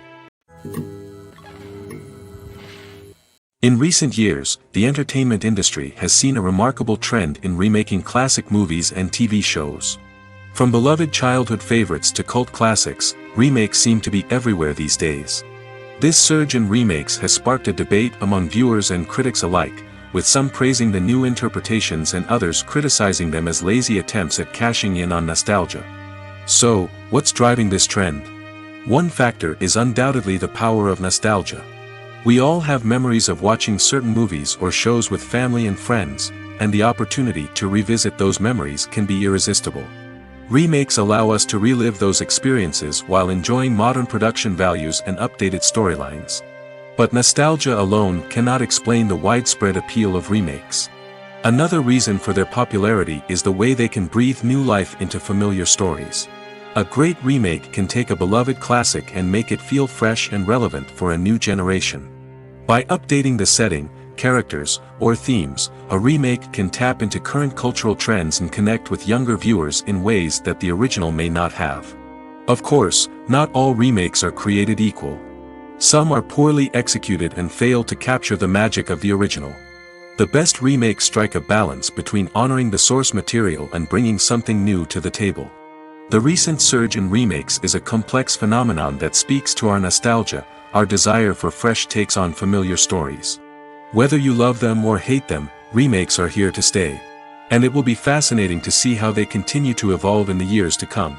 In recent years, the entertainment industry has seen a remarkable trend in remaking classic movies and TV shows. From beloved childhood favorites to cult classics, remakes seem to be everywhere these days. This surge in remakes has sparked a debate among viewers and critics alike, with some praising the new interpretations and others criticizing them as lazy attempts at cashing in on nostalgia. So, what's driving this trend? One factor is undoubtedly the power of nostalgia. We all have memories of watching certain movies or shows with family and friends, and the opportunity to revisit those memories can be irresistible. Remakes allow us to relive those experiences while enjoying modern production values and updated storylines. But nostalgia alone cannot explain the widespread appeal of remakes. Another reason for their popularity is the way they can breathe new life into familiar stories. A great remake can take a beloved classic and make it feel fresh and relevant for a new generation. By updating the setting, characters, or themes, a remake can tap into current cultural trends and connect with younger viewers in ways that the original may not have. Of course, not all remakes are created equal. Some are poorly executed and fail to capture the magic of the original. The best remakes strike a balance between honoring the source material and bringing something new to the table. The recent surge in remakes is a complex phenomenon that speaks to our nostalgia, our desire for fresh takes on familiar stories. Whether you love them or hate them, remakes are here to stay. And it will be fascinating to see how they continue to evolve in the years to come.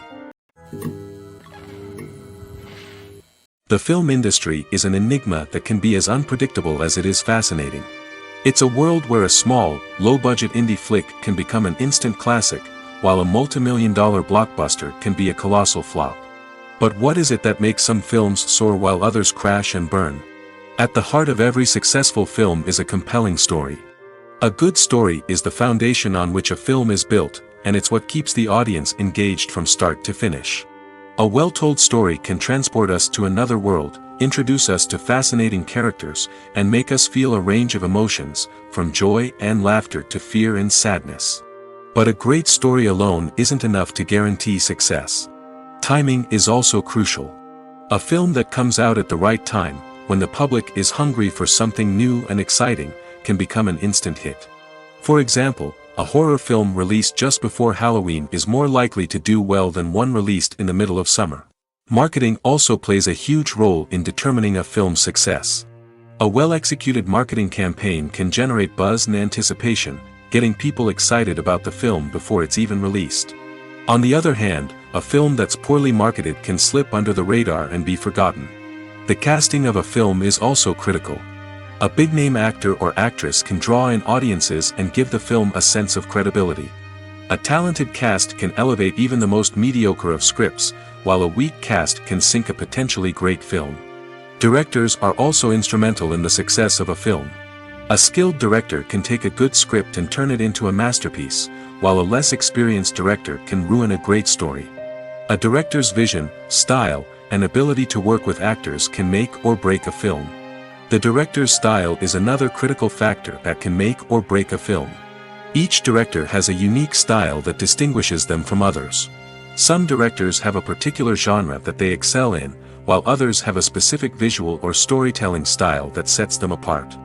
The film industry is an enigma that can be as unpredictable as it is fascinating. It's a world where a small, low-budget indie flick can become an instant classic, while a multi-million-dollar blockbuster can be a colossal flop. But what is it that makes some films soar while others crash and burn? At the heart of every successful film is a compelling story. A good story is the foundation on which a film is built, and it's what keeps the audience engaged from start to finish. A well-told story can transport us to another world, introduce us to fascinating characters, and make us feel a range of emotions, from joy and laughter to fear and sadness. But a great story alone isn't enough to guarantee success. Timing is also crucial. A film that comes out at the right time, when the public is hungry for something new and exciting, can become an instant hit. For example, a horror film released just before Halloween is more likely to do well than one released in the middle of summer. Marketing also plays a huge role in determining a film's success. A well-executed marketing campaign can generate buzz and anticipation, getting people excited about the film before it's even released. On the other hand, a film that's poorly marketed can slip under the radar and be forgotten. The casting of a film is also critical. A big-name actor or actress can draw in audiences and give the film a sense of credibility. A talented cast can elevate even the most mediocre of scripts, while a weak cast can sink a potentially great film. Directors are also instrumental in the success of a film. A skilled director can take a good script and turn it into a masterpiece, while a less experienced director can ruin a great story. A director's vision, style, and ability to work with actors can make or break a film. The director's style is another critical factor that can make or break a film. Each director has a unique style that distinguishes them from others. Some directors have a particular genre that they excel in, while others have a specific visual or storytelling style that sets them apart.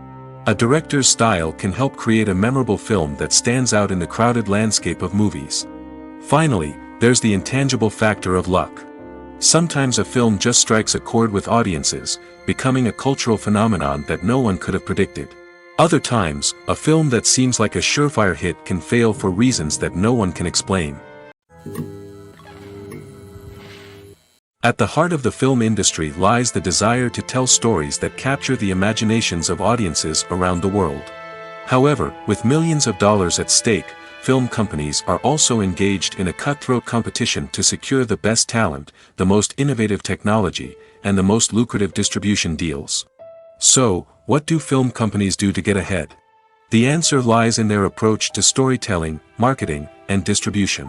A director's style can help create a memorable film that stands out in the crowded landscape of movies. Finally, there's the intangible factor of luck. Sometimes a film just strikes a chord with audiences, becoming a cultural phenomenon that no one could have predicted. Other times, a film that seems like a surefire hit can fail for reasons that no one can explain. At the heart of the film industry lies the desire to tell stories that capture the imaginations of audiences around the world. However, with millions of dollars at stake, film companies are also engaged in a cutthroat competition to secure the best talent, the most innovative technology, and the most lucrative distribution deals. So, what do film companies do to get ahead? The answer lies in their approach to storytelling, marketing, and distribution.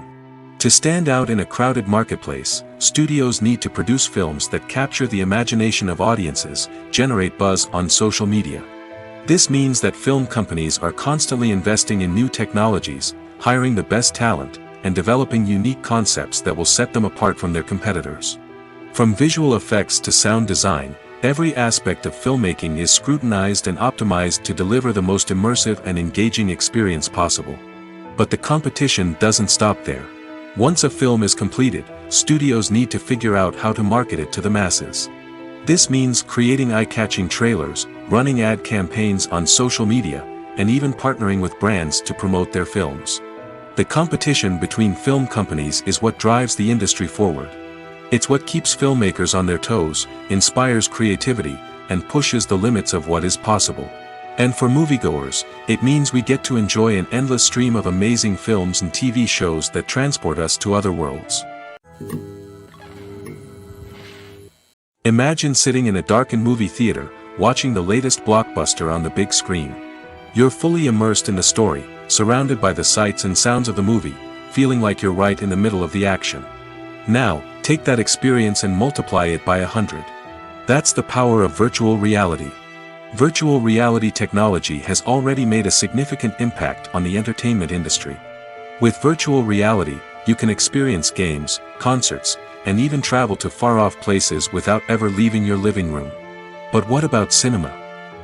To stand out in a crowded marketplace, studios need to produce films that capture the imagination of audiences, generate buzz on social media. This means that film companies are constantly investing in new technologies, hiring the best talent, and developing unique concepts that will set them apart from their competitors. From visual effects to sound design, every aspect of filmmaking is scrutinized and optimized to deliver the most immersive and engaging experience possible. But the competition doesn't stop there. Once a film is completed, studios need to figure out how to market it to the masses. This means creating eye-catching trailers, running ad campaigns on social media, and even partnering with brands to promote their films. The competition between film companies is what drives the industry forward. It's what keeps filmmakers on their toes, inspires creativity, and pushes the limits of what is possible. And for moviegoers, it means we get to enjoy an endless stream of amazing films and TV shows that transport us to other worlds. Imagine sitting in a darkened movie theater, watching the latest blockbuster on the big screen. You're fully immersed in the story, surrounded by the sights and sounds of the movie, feeling like you're right in the middle of the action. Now, take that experience and multiply it by 100. That's the power of virtual reality. Virtual reality technology has already made a significant impact on the entertainment industry. With virtual reality, you can experience games, concerts, and even travel to far-off places without ever leaving your living room. But what about cinema?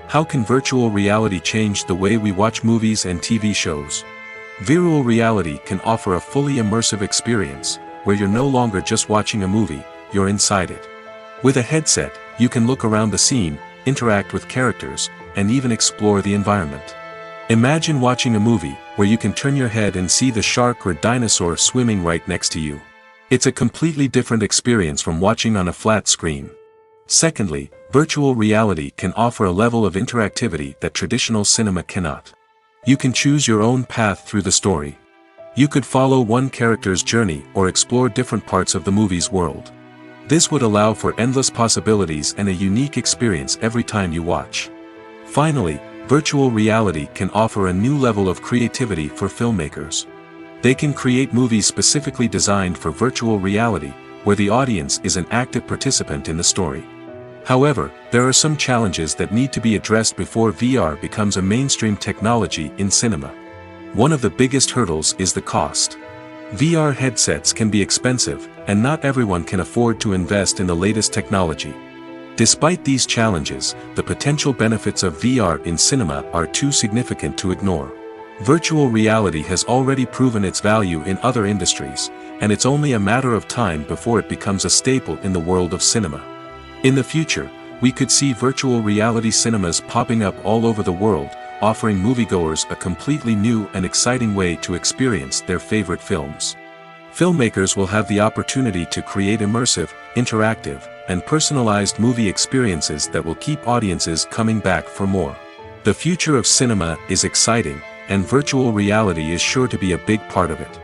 How can virtual reality change the way we watch movies and TV shows? Virtual reality can offer a fully immersive experience, where you're no longer just watching a movie, you're inside it. With a headset, you can look around the scene, interact with characters, and even explore the environment. Imagine watching a movie where you can turn your head and see the shark or dinosaur swimming right next to you. It's a completely different experience from watching on a flat screen. Secondly, virtual reality can offer a level of interactivity that traditional cinema cannot. You can choose your own path through the story. You could follow one character's journey or explore different parts of the movie's world. This would allow for endless possibilities and a unique experience every time you watch. Finally, virtual reality can offer a new level of creativity for filmmakers. They can create movies specifically designed for virtual reality, where the audience is an active participant in the story. However, there are some challenges that need to be addressed before VR becomes a mainstream technology in cinema. One of the biggest hurdles is the cost. VR headsets can be expensive, and not everyone can afford to invest in the latest technology. Despite these challenges, the potential benefits of VR in cinema are too significant to ignore. Virtual reality has already proven its value in other industries, and it's only a matter of time before it becomes a staple in the world of cinema. In the future, we could see virtual reality cinemas popping up all over the world, offering moviegoers a completely new and exciting way to experience their favorite films. Filmmakers will have the opportunity to create immersive, interactive, and personalized movie experiences that will keep audiences coming back for more. The future of cinema is exciting, and virtual reality is sure to be a big part of it.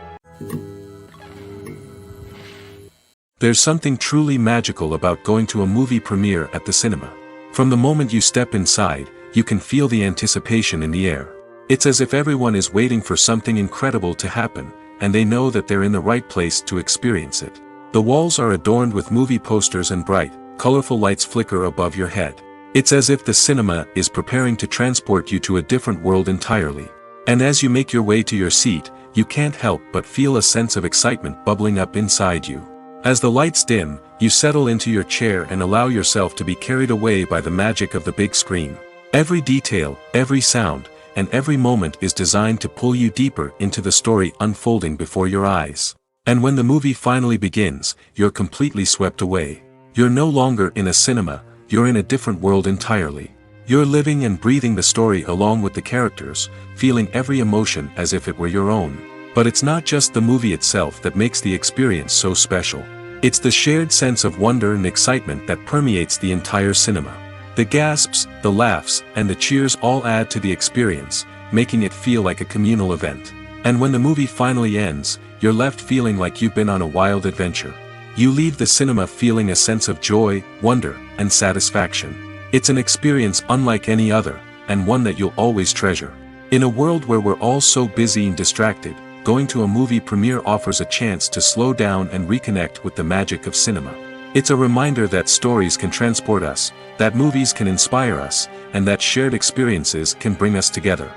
There's something truly magical about going to a movie premiere at the cinema. From the moment you step inside, you can feel the anticipation in the air. It's as if everyone is waiting for something incredible to happen, and they know that they're in the right place to experience it. The walls are adorned with movie posters and bright, colorful lights flicker above your head. It's as if the cinema is preparing to transport you to a different world entirely. And as you make your way to your seat, you can't help but feel a sense of excitement bubbling up inside you. As the lights dim, you settle into your chair and allow yourself to be carried away by the magic of the big screen. Every detail, every sound, and every moment is designed to pull you deeper into the story unfolding before your eyes. And when the movie finally begins, you're completely swept away. You're no longer in a cinema, you're in a different world entirely. You're living and breathing the story along with the characters, feeling every emotion as if it were your own. But it's not just the movie itself that makes the experience so special. It's the shared sense of wonder and excitement that permeates the entire cinema. The gasps, the laughs, and the cheers all add to the experience, making it feel like a communal event. And when the movie finally ends, you're left feeling like you've been on a wild adventure. You leave the cinema feeling a sense of joy, wonder, and satisfaction. It's an experience unlike any other, and one that you'll always treasure. In a world where we're all so busy and distracted, going to a movie premiere offers a chance to slow down and reconnect with the magic of cinema. It's a reminder that stories can transport us, that movies can inspire us, and that shared experiences can bring us together.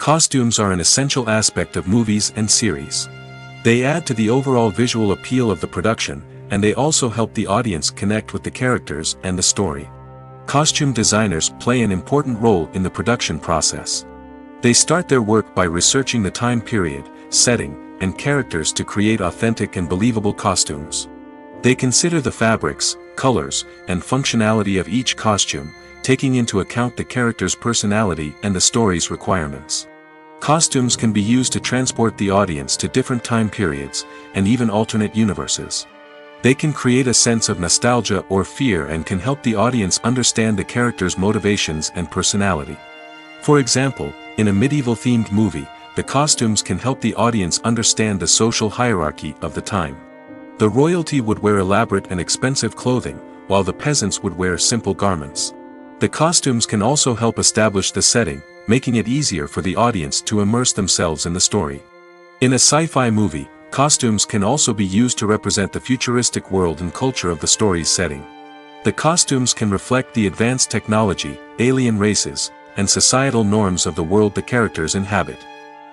Costumes are an essential aspect of movies and series. They add to the overall visual appeal of the production, and they also help the audience connect with the characters and the story. Costume designers play an important role in the production process. They start their work by researching the time period, setting, and characters to create authentic and believable costumes. They consider the fabrics, colors, and functionality of each costume, taking into account the character's personality and the story's requirements. Costumes can be used to transport the audience to different time periods, and even alternate universes. They can create a sense of nostalgia or fear and can help the audience understand the character's motivations and personality. For example, in a medieval-themed movie, the costumes can help the audience understand the social hierarchy of the time. The royalty would wear elaborate and expensive clothing, while the peasants would wear simple garments. The costumes can also help establish the setting, making it easier for the audience to immerse themselves in the story. In a sci-fi movie, costumes can also be used to represent the futuristic world and culture of the story's setting. The costumes can reflect the advanced technology, alien races, and societal norms of the world the characters inhabit.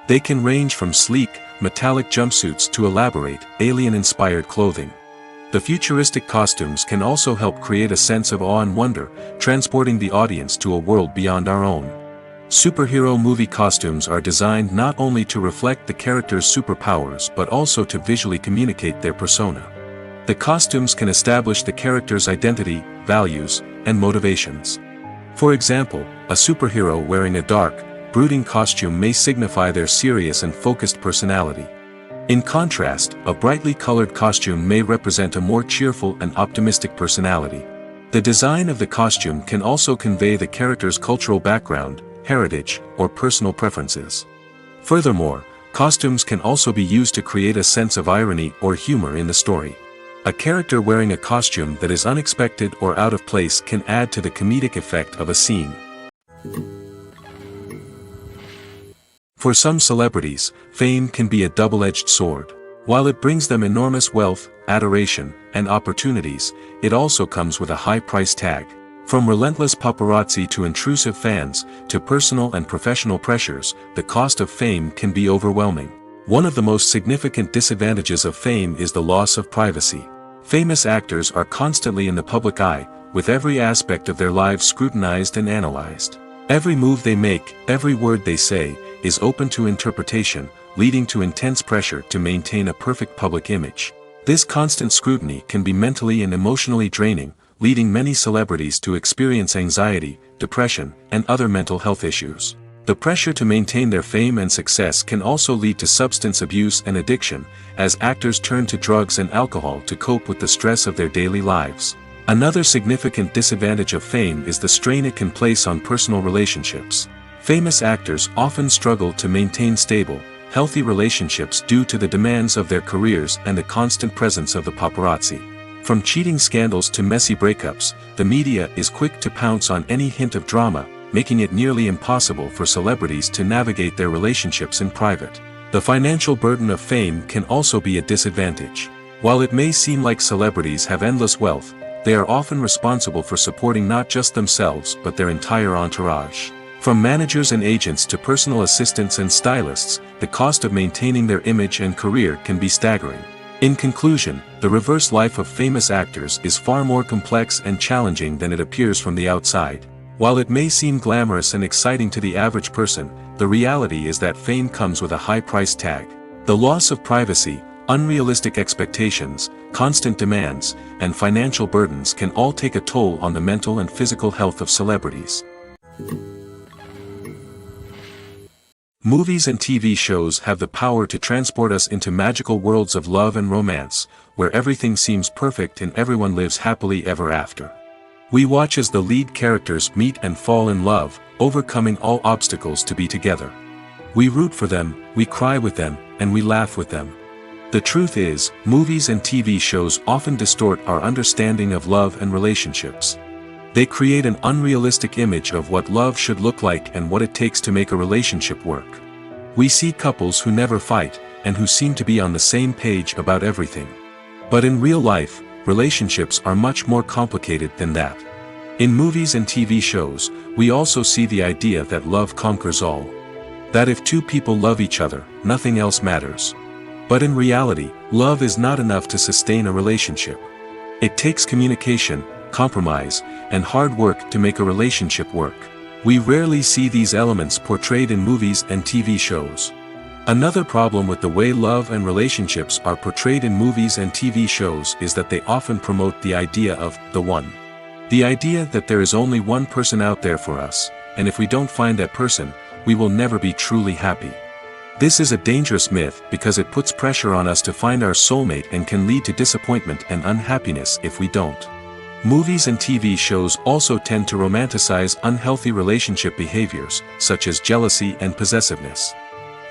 They can range from sleek, metallic jumpsuits to elaborate, alien-inspired clothing. The futuristic costumes can also help create a sense of awe and wonder, transporting the audience to a world beyond our own. Superhero movie costumes are designed not only to reflect the character's superpowers but also to visually communicate their persona. The costumes can establish the character's identity, values, and motivations. For example, a superhero wearing a dark, brooding costume may signify their serious and focused personality. In contrast, a brightly colored costume may represent a more cheerful and optimistic personality. The design of the costume can also convey the character's cultural background, heritage, or personal preferences. Furthermore, costumes can also be used to create a sense of irony or humor in the story. A character wearing a costume that is unexpected or out of place can add to the comedic effect of a scene. For some celebrities, fame can be a double-edged sword. While it brings them enormous wealth, adoration, and opportunities, it also comes with a high price tag. From relentless paparazzi to intrusive fans, to personal and professional pressures, the cost of fame can be overwhelming. One of the most significant disadvantages of fame is the loss of privacy. Famous actors are constantly in the public eye, with every aspect of their lives scrutinized and analyzed. Every move they make, every word they say, is open to interpretation, leading to intense pressure to maintain a perfect public image. This constant scrutiny can be mentally and emotionally draining, leading many celebrities to experience anxiety, depression, and other mental health issues. The pressure to maintain their fame and success can also lead to substance abuse and addiction, as actors turn to drugs and alcohol to cope with the stress of their daily lives. Another significant disadvantage of fame is the strain it can place on personal relationships. Famous actors often struggle to maintain stable, healthy relationships due to the demands of their careers and the constant presence of the paparazzi. From cheating scandals to messy breakups, the media is quick to pounce on any hint of drama, making it nearly impossible for celebrities to navigate their relationships in private. The financial burden of fame can also be a disadvantage. While it may seem like celebrities have endless wealth, they are often responsible for supporting not just themselves but their entire entourage. From managers and agents to personal assistants and stylists, the cost of maintaining their image and career can be staggering. In conclusion, the reverse life of famous actors is far more complex and challenging than it appears from the outside. While it may seem glamorous and exciting to the average person, the reality is that fame comes with a high price tag. The loss of privacy, unrealistic expectations, constant demands, and financial burdens can all take a toll on the mental and physical health of celebrities. Movies and TV shows have the power to transport us into magical worlds of love and romance, where everything seems perfect and everyone lives happily ever after. We watch as the lead characters meet and fall in love, overcoming all obstacles to be together. We root for them, we cry with them, and we laugh with them. The truth is, movies and TV shows often distort our understanding of love and relationships. They create an unrealistic image of what love should look like and what it takes to make a relationship work. We see couples who never fight, and who seem to be on the same page about everything. But in real life, relationships are much more complicated than that. In movies and TV shows, we also see the idea that love conquers all. That if two people love each other, nothing else matters. But in reality, love is not enough to sustain a relationship. It takes communication, compromise, and hard work to make a relationship work. We rarely see these elements portrayed in movies and TV shows. Another problem with the way love and relationships are portrayed in movies and TV shows is that they often promote the idea of the one. The idea that there is only one person out there for us, and if we don't find that person, we will never be truly happy. This is a dangerous myth because it puts pressure on us to find our soulmate and can lead to disappointment and unhappiness if we don't. Movies and TV shows also tend to romanticize unhealthy relationship behaviors, such as jealousy and possessiveness.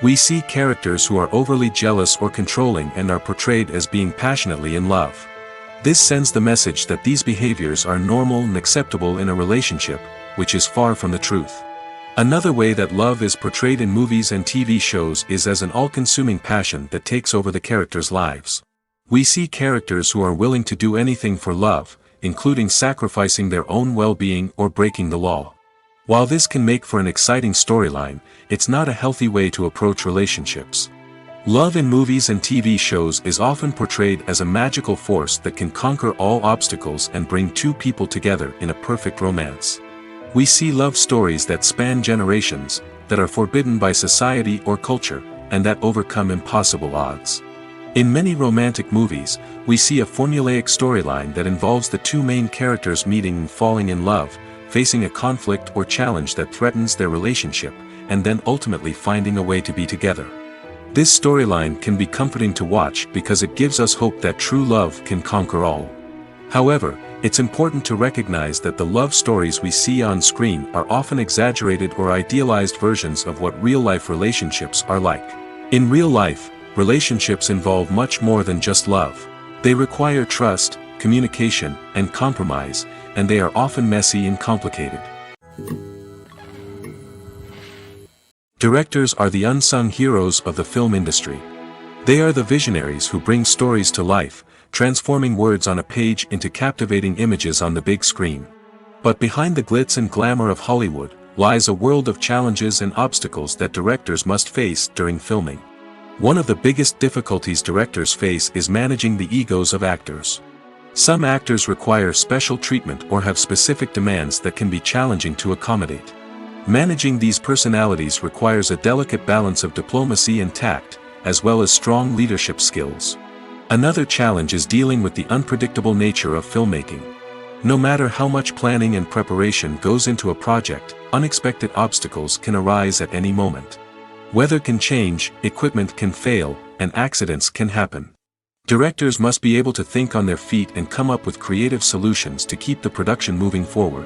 We see characters who are overly jealous or controlling and are portrayed as being passionately in love. This sends the message that these behaviors are normal and acceptable in a relationship, which is far from the truth. Another way that love is portrayed in movies and TV shows is as an all-consuming passion that takes over the characters' lives. We see characters who are willing to do anything for love, including sacrificing their own well-being or breaking the law. While this can make for an exciting storyline, it's not a healthy way to approach relationships. Love in movies and TV shows is often portrayed as a magical force that can conquer all obstacles and bring two people together in a perfect romance. We see love stories that span generations, that are forbidden by society or culture, and that overcome impossible odds. In many romantic movies, we see a formulaic storyline that involves the two main characters meeting and falling in love, facing a conflict or challenge that threatens their relationship, and then ultimately finding a way to be together. This storyline can be comforting to watch because it gives us hope that true love can conquer all. However, it's important to recognize that the love stories we see on screen are often exaggerated or idealized versions of what real-life relationships are like. In real life, relationships involve much more than just love. They require trust, communication, and compromise, and they are often messy and complicated. Directors are the unsung heroes of the film industry. They are the visionaries who bring stories to life, transforming words on a page into captivating images on the big screen. But behind the glitz and glamour of Hollywood, lies a world of challenges and obstacles that directors must face during filming. One of the biggest difficulties directors face is managing the egos of actors. Some actors require special treatment or have specific demands that can be challenging to accommodate. Managing these personalities requires a delicate balance of diplomacy and tact, as well as strong leadership skills. Another challenge is dealing with the unpredictable nature of filmmaking. No matter how much planning and preparation goes into a project, unexpected obstacles can arise at any moment. Weather can change, equipment can fail, and accidents can happen. Directors must be able to think on their feet and come up with creative solutions to keep the production moving forward.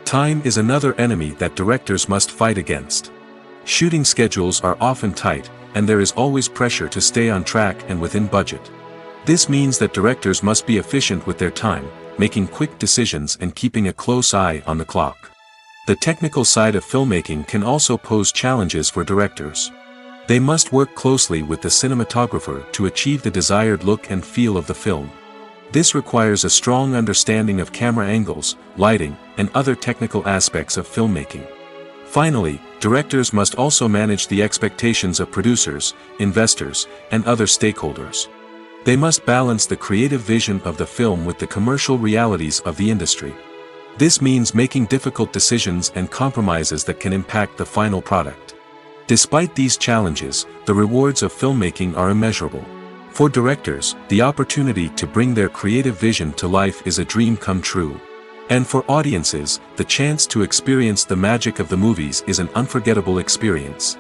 Time is another enemy that directors must fight against. Shooting schedules are often tight, and there is always pressure to stay on track and within budget. This means that directors must be efficient with their time, making quick decisions and keeping a close eye on the clock. The technical side of filmmaking can also pose challenges for directors. They must work closely with the cinematographer to achieve the desired look and feel of the film. This requires a strong understanding of camera angles, lighting, and other technical aspects of filmmaking. Finally, directors must also manage the expectations of producers, investors, and other stakeholders. They must balance the creative vision of the film with the commercial realities of the industry. This means making difficult decisions and compromises that can impact the final product. Despite these challenges, the rewards of filmmaking are immeasurable. For directors, the opportunity to bring their creative vision to life is a dream come true. And for audiences, the chance to experience the magic of the movies is an unforgettable experience.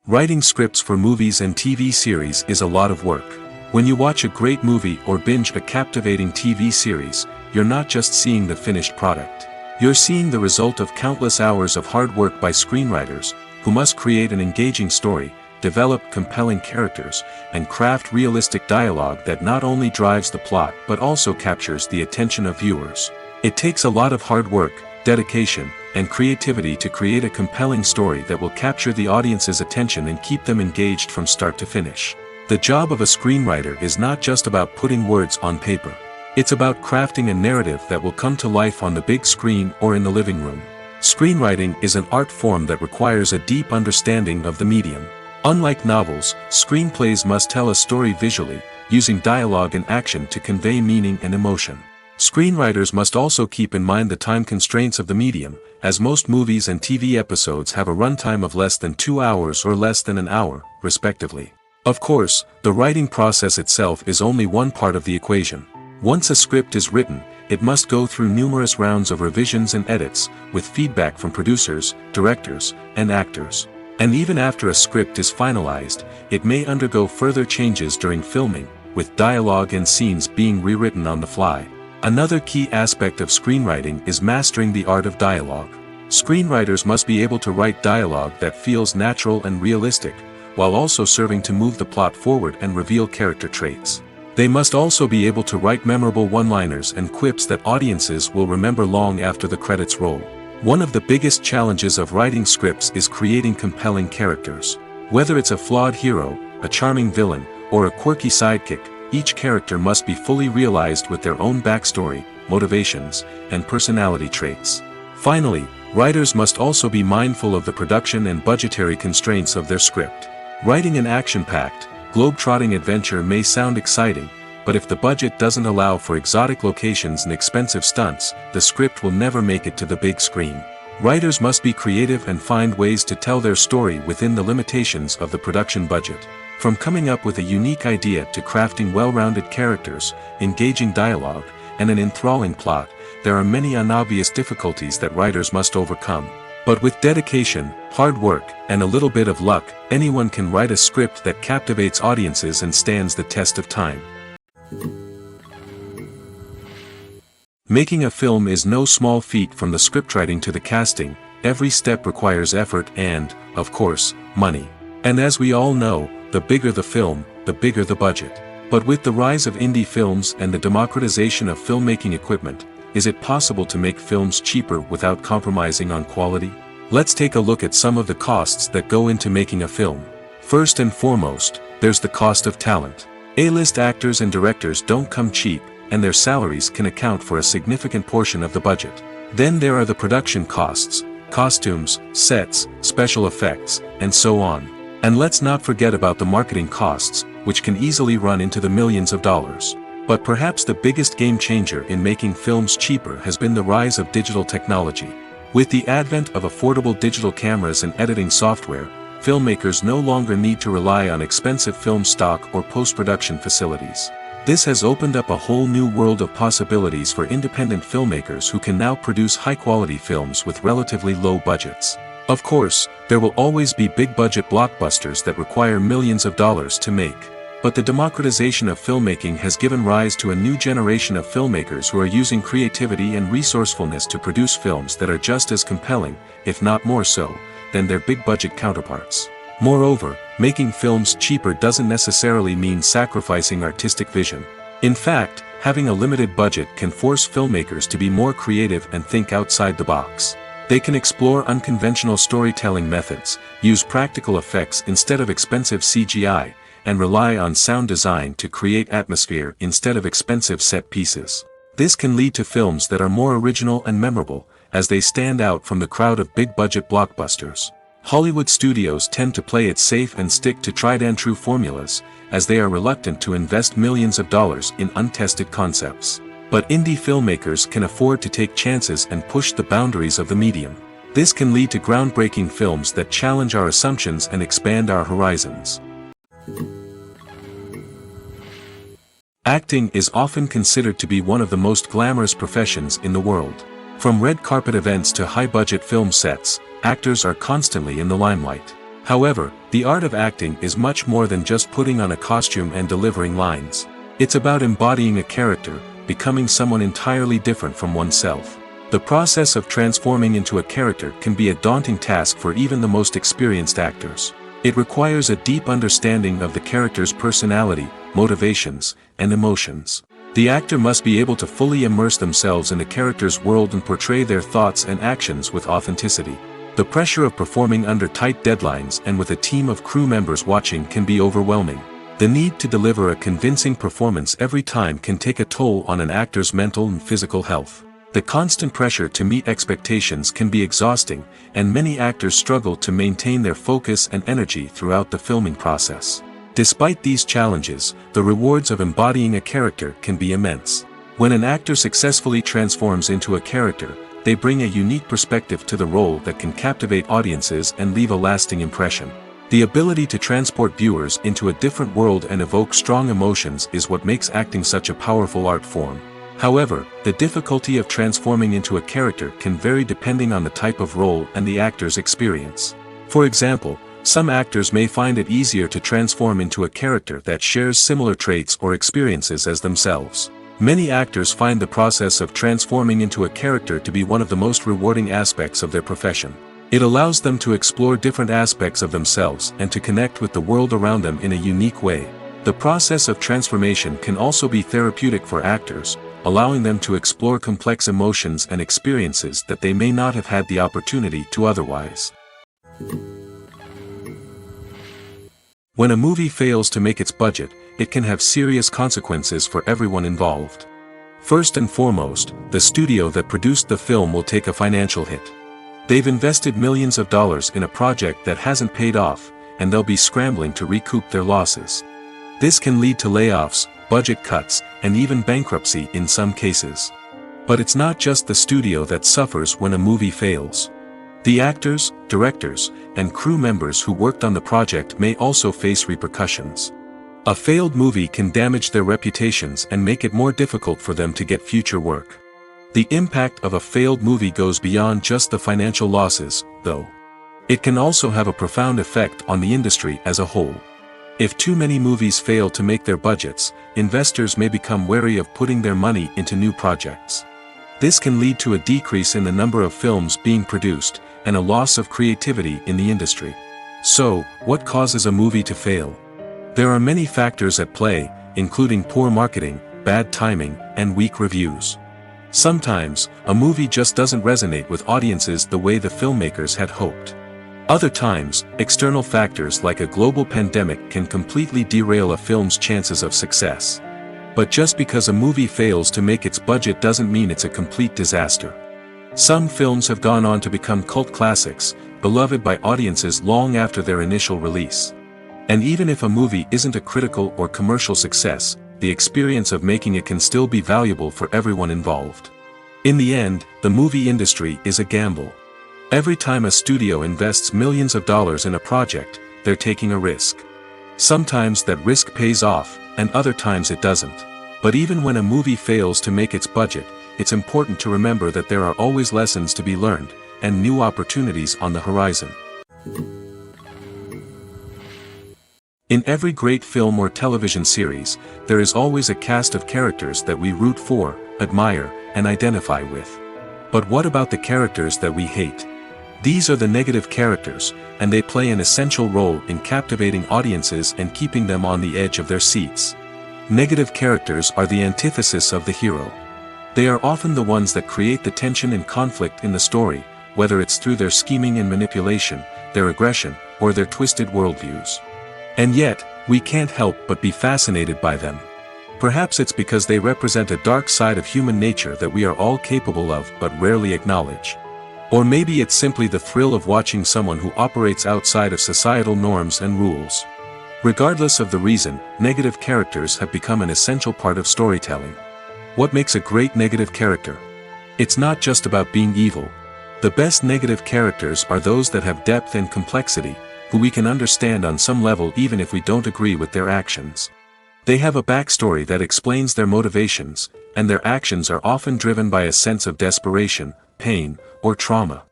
Writing scripts for movies and TV series is a lot of work. When you watch a great movie or binge a captivating TV series, you're not just seeing the finished product. You're seeing the result of countless hours of hard work by screenwriters, who must create an engaging story, develop compelling characters, and craft realistic dialogue that not only drives the plot but also captures the attention of viewers. It takes a lot of hard work, dedication, and creativity to create a compelling story that will capture the audience's attention and keep them engaged from start to finish. The job of a screenwriter is not just about putting words on paper. It's about crafting a narrative that will come to life on the big screen or in the living room. Screenwriting is an art form that requires a deep understanding of the medium. Unlike novels, screenplays must tell a story visually, using dialogue and action to convey meaning and emotion. Screenwriters must also keep in mind the time constraints of the medium, as most movies and TV episodes have a runtime of less than 2 hours or less than an hour, respectively. Of course, the writing process itself is only one part of the equation. Once a script is written, it must go through numerous rounds of revisions and edits, with feedback from producers, directors, and actors. And even after a script is finalized, it may undergo further changes during filming, with dialogue and scenes being rewritten on the fly. Another key aspect of screenwriting is mastering the art of dialogue. Screenwriters must be able to write dialogue that feels natural and realistic, while also serving to move the plot forward and reveal character traits. They must also be able to write memorable one-liners and quips that audiences will remember long after the credits roll. One of the biggest challenges of writing scripts is creating compelling characters. Whether it's a flawed hero, a charming villain, or a quirky sidekick, each character must be fully realized with their own backstory, motivations, and personality traits. Finally, writers must also be mindful of the production and budgetary constraints of their script. Writing an action-packed, globe-trotting adventure may sound exciting, but if the budget doesn't allow for exotic locations and expensive stunts, the script will never make it to the big screen. Writers must be creative and find ways to tell their story within the limitations of the production budget. From coming up with a unique idea to crafting well-rounded characters, engaging dialogue, and an enthralling plot, there are many unobvious difficulties that writers must overcome. But with dedication, hard work, and a little bit of luck, anyone can write a script that captivates audiences and stands the test of time. Making a film is no small feat. From the scriptwriting to the casting, every step requires effort and, of course, money. And as we all know, the bigger the film, the bigger the budget. But with the rise of indie films and the democratization of filmmaking equipment, is it possible to make films cheaper without compromising on quality? Let's take a look at some of the costs that go into making a film. First and foremost, there's the cost of talent. A-list actors and directors don't come cheap, and their salaries can account for a significant portion of the budget. Then there are the production costs, costumes, sets, special effects, and so on. And let's not forget about the marketing costs, which can easily run into the millions of dollars. But perhaps the biggest game changer in making films cheaper has been the rise of digital technology. With the advent of affordable digital cameras and editing software, filmmakers no longer need to rely on expensive film stock or post-production facilities. This has opened up a whole new world of possibilities for independent filmmakers who can now produce high-quality films with relatively low budgets. Of course, there will always be big-budget blockbusters that require millions of dollars to make. But the democratization of filmmaking has given rise to a new generation of filmmakers who are using creativity and resourcefulness to produce films that are just as compelling, if not more so, than their big-budget counterparts. Moreover, making films cheaper doesn't necessarily mean sacrificing artistic vision. In fact, having a limited budget can force filmmakers to be more creative and think outside the box. They can explore unconventional storytelling methods, use practical effects instead of expensive CGI, and rely on sound design to create atmosphere instead of expensive set pieces. This can lead to films that are more original and memorable, as they stand out from the crowd of big-budget blockbusters. Hollywood studios tend to play it safe and stick to tried-and-true formulas, as they are reluctant to invest millions of dollars in untested concepts. But indie filmmakers can afford to take chances and push the boundaries of the medium. This can lead to groundbreaking films that challenge our assumptions and expand our horizons. Acting is often considered to be one of the most glamorous professions in the world. From red carpet events to high-budget film sets, actors are constantly in the limelight. However, the art of acting is much more than just putting on a costume and delivering lines. It's about embodying a character, becoming someone entirely different from oneself. The process of transforming into a character can be a daunting task for even the most experienced actors. It requires a deep understanding of the character's personality, motivations, and emotions. The actor must be able to fully immerse themselves in the character's world and portray their thoughts and actions with authenticity. The pressure of performing under tight deadlines and with a team of crew members watching can be overwhelming. The need to deliver a convincing performance every time can take a toll on an actor's mental and physical health. The constant pressure to meet expectations can be exhausting, and many actors struggle to maintain their focus and energy throughout the filming process. Despite these challenges, the rewards of embodying a character can be immense. When an actor successfully transforms into a character, they bring a unique perspective to the role that can captivate audiences and leave a lasting impression. The ability to transport viewers into a different world and evoke strong emotions is what makes acting such a powerful art form. However, the difficulty of transforming into a character can vary depending on the type of role and the actor's experience. For example, some actors may find it easier to transform into a character that shares similar traits or experiences as themselves. Many actors find the process of transforming into a character to be one of the most rewarding aspects of their profession. It allows them to explore different aspects of themselves and to connect with the world around them in a unique way. The process of transformation can also be therapeutic for actors, allowing them to explore complex emotions and experiences that they may not have had the opportunity to otherwise. When a movie fails to make its budget, it can have serious consequences for everyone involved. First and foremost, the studio that produced the film will take a financial hit. They've invested millions of dollars in a project that hasn't paid off, and they'll be scrambling to recoup their losses. This can lead to layoffs, budget cuts, and even bankruptcy in some cases. But it's not just the studio that suffers when a movie fails. The actors, directors, and crew members who worked on the project may also face repercussions. A failed movie can damage their reputations and make it more difficult for them to get future work. The impact of a failed movie goes beyond just the financial losses, though. It can also have a profound effect on the industry as a whole. If too many movies fail to make their budgets, investors may become wary of putting their money into new projects. This can lead to a decrease in the number of films being produced, and a loss of creativity in the industry. So, what causes a movie to fail? There are many factors at play, including poor marketing, bad timing, and weak reviews. Sometimes, a movie just doesn't resonate with audiences the way the filmmakers had hoped. Other times, external factors like a global pandemic can completely derail a film's chances of success. But just because a movie fails to make its budget doesn't mean it's a complete disaster. Some films have gone on to become cult classics, beloved by audiences long after their initial release. And even if a movie isn't a critical or commercial success, the experience of making it can still be valuable for everyone involved. In the end, the movie industry is a gamble. Every time a studio invests millions of dollars in a project, they're taking a risk. Sometimes that risk pays off, and other times it doesn't. But even when a movie fails to make its budget, it's important to remember that there are always lessons to be learned, and new opportunities on the horizon. In every great film or television series, there is always a cast of characters that we root for, admire, and identify with. But what about the characters that we hate? These are the negative characters, and they play an essential role in captivating audiences and keeping them on the edge of their seats. Negative characters are the antithesis of the hero. They are often the ones that create the tension and conflict in the story, whether it's through their scheming and manipulation, their aggression, or their twisted worldviews. And yet, we can't help but be fascinated by them. Perhaps it's because they represent a dark side of human nature that we are all capable of but rarely acknowledge. Or maybe it's simply the thrill of watching someone who operates outside of societal norms and rules. Regardless of the reason, negative characters have become an essential part of storytelling. What makes a great negative character? It's not just about being evil. The best negative characters are those that have depth and complexity, who we can understand on some level even if we don't agree with their actions. They have a backstory that explains their motivations, and their actions are often driven by a sense of desperation, pain, or trauma.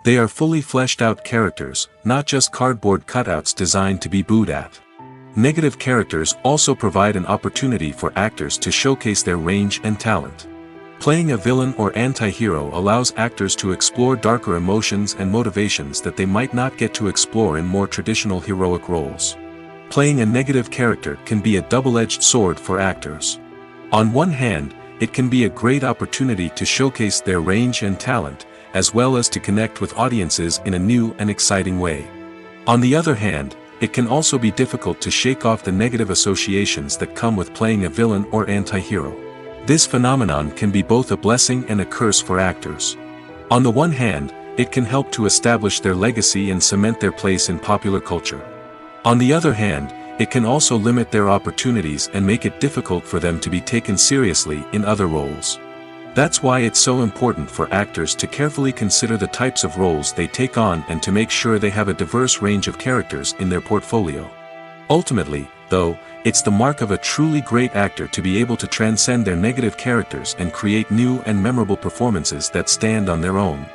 They are fully fleshed out characters, not just cardboard cutouts designed to be booed at. Negative characters also provide an opportunity for actors to showcase their range and talent. Playing a villain or anti-hero allows actors to explore darker emotions and motivations that they might not get to explore in more traditional heroic roles. Playing a negative character can be a double-edged sword for actors. On one hand, it can be a great opportunity to showcase their range and talent, as well as to connect with audiences in a new and exciting way. On the other hand, it can also be difficult to shake off the negative associations that come with playing a villain or anti-hero. This phenomenon can be both a blessing and a curse for actors. On the one hand, it can help to establish their legacy and cement their place in popular culture. On the other hand, it can also limit their opportunities and make it difficult for them to be taken seriously in other roles. That's why it's so important for actors to carefully consider the types of roles they take on and to make sure they have a diverse range of characters in their portfolio. Ultimately, though, it's the mark of a truly great actor to be able to transcend their negative characters and create new and memorable performances that stand on their own.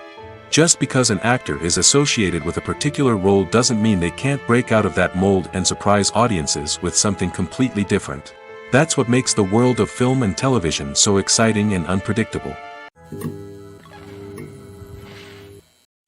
Just because an actor is associated with a particular role doesn't mean they can't break out of that mold and surprise audiences with something completely different. That's what makes the world of film and television so exciting and unpredictable.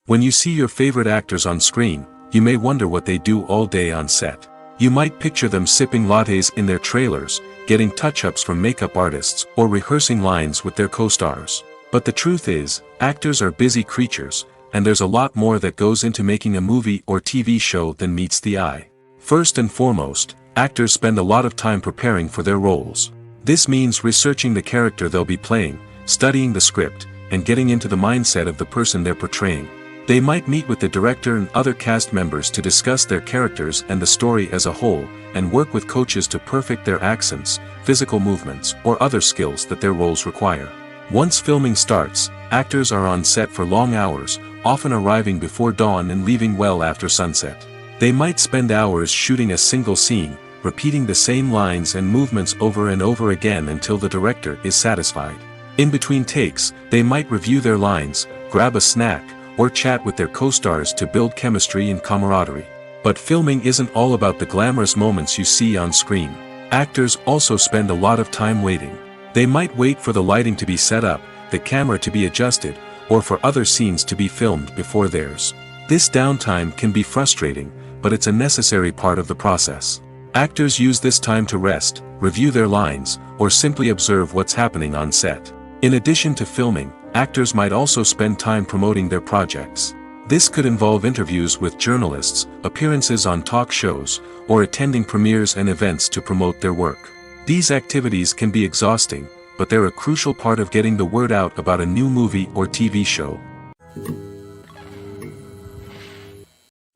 When you see your favorite actors on screen, you may wonder what they do all day on set. You might picture them sipping lattes in their trailers, getting touch-ups from makeup artists, or rehearsing lines with their co-stars. But the truth is, actors are busy creatures, and there's a lot more that goes into making a movie or TV show than meets the eye. First and foremost, actors spend a lot of time preparing for their roles. This means researching the character they'll be playing, studying the script, and getting into the mindset of the person they're portraying. They might meet with the director and other cast members to discuss their characters and the story as a whole, and work with coaches to perfect their accents, physical movements, or other skills that their roles require. Once filming starts, actors are on set for long hours, often arriving before dawn and leaving well after sunset. They might spend hours shooting a single scene, repeating the same lines and movements over and over again until the director is satisfied. In between takes, they might review their lines, grab a snack, or chat with their co-stars to build chemistry and camaraderie. But filming isn't all about the glamorous moments you see on screen. Actors also spend a lot of time waiting. They might wait for the lighting to be set up, the camera to be adjusted, or for other scenes to be filmed before theirs. This downtime can be frustrating, but it's a necessary part of the process. Actors use this time to rest, review their lines, or simply observe what's happening on set. In addition to filming, actors might also spend time promoting their projects. This could involve interviews with journalists, appearances on talk shows, or attending premieres and events to promote their work. These activities can be exhausting, but they're a crucial part of getting the word out about a new movie or TV show.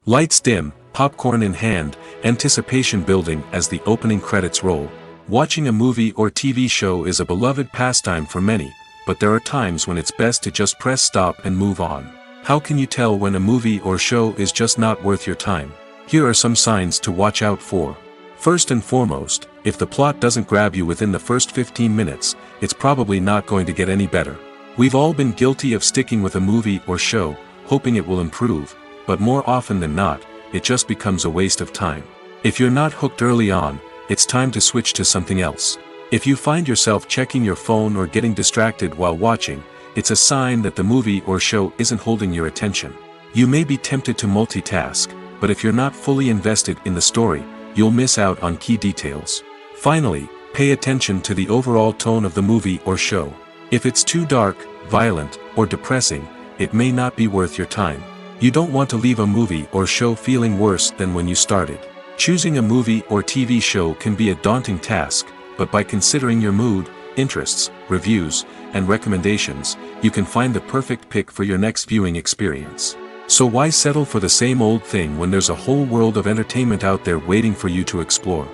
Lights dim, popcorn in hand, anticipation building as the opening credits roll. Watching a movie or TV show is a beloved pastime for many, but there are times when it's best to just press stop and move on. How can you tell when a movie or show is just not worth your time? Here are some signs to watch out for. First and foremost, if the plot doesn't grab you within the first 15 minutes, it's probably not going to get any better. We've all been guilty of sticking with a movie or show, hoping it will improve, but more often than not, it just becomes a waste of time. If you're not hooked early on, it's time to switch to something else. If you find yourself checking your phone or getting distracted while watching, it's a sign that the movie or show isn't holding your attention. You may be tempted to multitask, but if you're not fully invested in the story, you'll miss out on key details. Finally, pay attention to the overall tone of the movie or show. If it's too dark, violent, or depressing, it may not be worth your time. You don't want to leave a movie or show feeling worse than when you started. Choosing a movie or TV show can be a daunting task, but by considering your mood, interests, reviews, and recommendations, you can find the perfect pick for your next viewing experience. So why settle for the same old thing when there's a whole world of entertainment out there waiting for you to explore?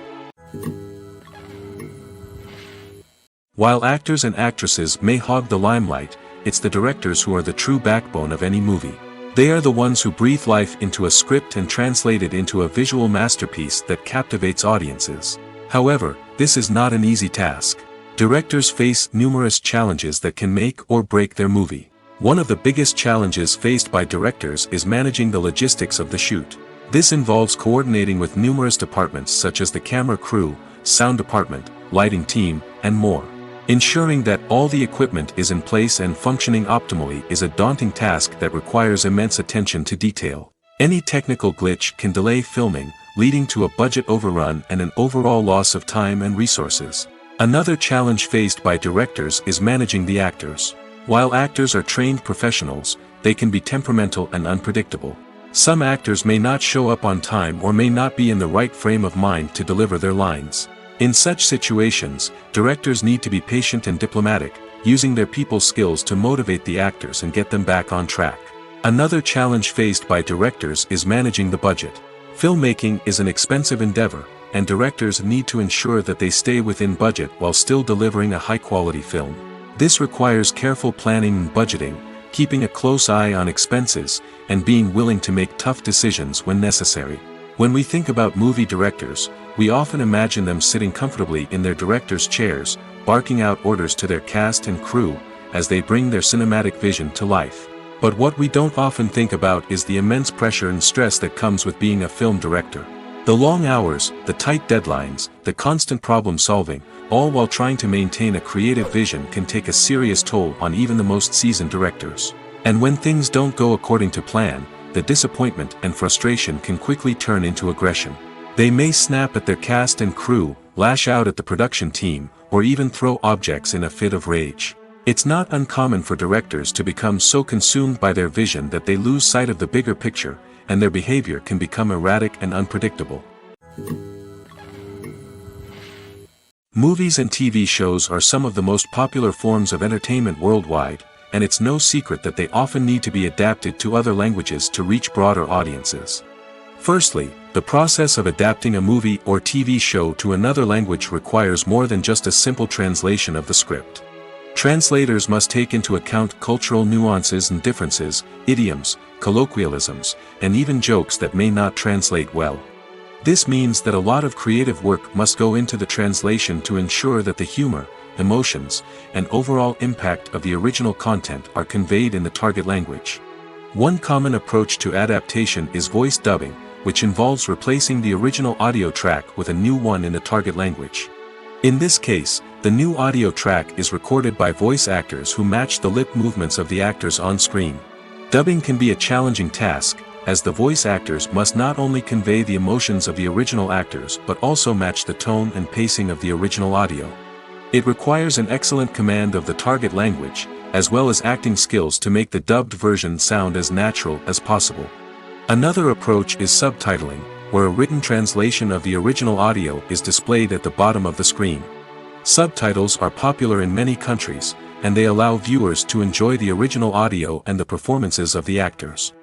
While actors and actresses may hog the limelight, it's the directors who are the true backbone of any movie. They are the ones who breathe life into a script and translate it into a visual masterpiece that captivates audiences. However, this is not an easy task. Directors face numerous challenges that can make or break their movie. One of the biggest challenges faced by directors is managing the logistics of the shoot. This involves coordinating with numerous departments such as the camera crew, sound department, lighting team, and more. Ensuring that all the equipment is in place and functioning optimally is a daunting task that requires immense attention to detail. Any technical glitch can delay filming, leading to a budget overrun and an overall loss of time and resources. Another challenge faced by directors is managing the actors. While actors are trained professionals, they can be temperamental and unpredictable. Some actors may not show up on time or may not be in the right frame of mind to deliver their lines. In such situations, directors need to be patient and diplomatic, using their people skills to motivate the actors and get them back on track. Another challenge faced by directors is managing the budget. Filmmaking is an expensive endeavor, and directors need to ensure that they stay within budget while still delivering a high-quality film. This requires careful planning and budgeting, keeping a close eye on expenses, and being willing to make tough decisions when necessary. When we think about movie directors, we often imagine them sitting comfortably in their director's chairs, barking out orders to their cast and crew, as they bring their cinematic vision to life. But what we don't often think about is the immense pressure and stress that comes with being a film director. The long hours, the tight deadlines, the constant problem solving, all while trying to maintain a creative vision can take a serious toll on even the most seasoned directors. And when things don't go according to plan, the disappointment and frustration can quickly turn into aggression. They may snap at their cast and crew, lash out at the production team, or even throw objects in a fit of rage. It's not uncommon for directors to become so consumed by their vision that they lose sight of the bigger picture, and their behavior can become erratic and unpredictable. Movies and TV shows are some of the most popular forms of entertainment worldwide, and it's no secret that they often need to be adapted to other languages to reach broader audiences. Firstly, the process of adapting a movie or TV show to another language requires more than just a simple translation of the script. Translators must take into account cultural nuances and differences, idioms, colloquialisms, and even jokes that may not translate well. This means that a lot of creative work must go into the translation to ensure that the humor, emotions, and overall impact of the original content are conveyed in the target language. One common approach to adaptation is voice dubbing, which involves replacing the original audio track with a new one in the target language. In this case, the new audio track is recorded by voice actors who match the lip movements of the actors on screen. Dubbing can be a challenging task, as the voice actors must not only convey the emotions of the original actors but also match the tone and pacing of the original audio. It requires an excellent command of the target language, as well as acting skills to make the dubbed version sound as natural as possible. Another approach is subtitling, where a written translation of the original audio is displayed at the bottom of the screen. Subtitles are popular in many countries, and they allow viewers to enjoy the original audio and the performances of the actors.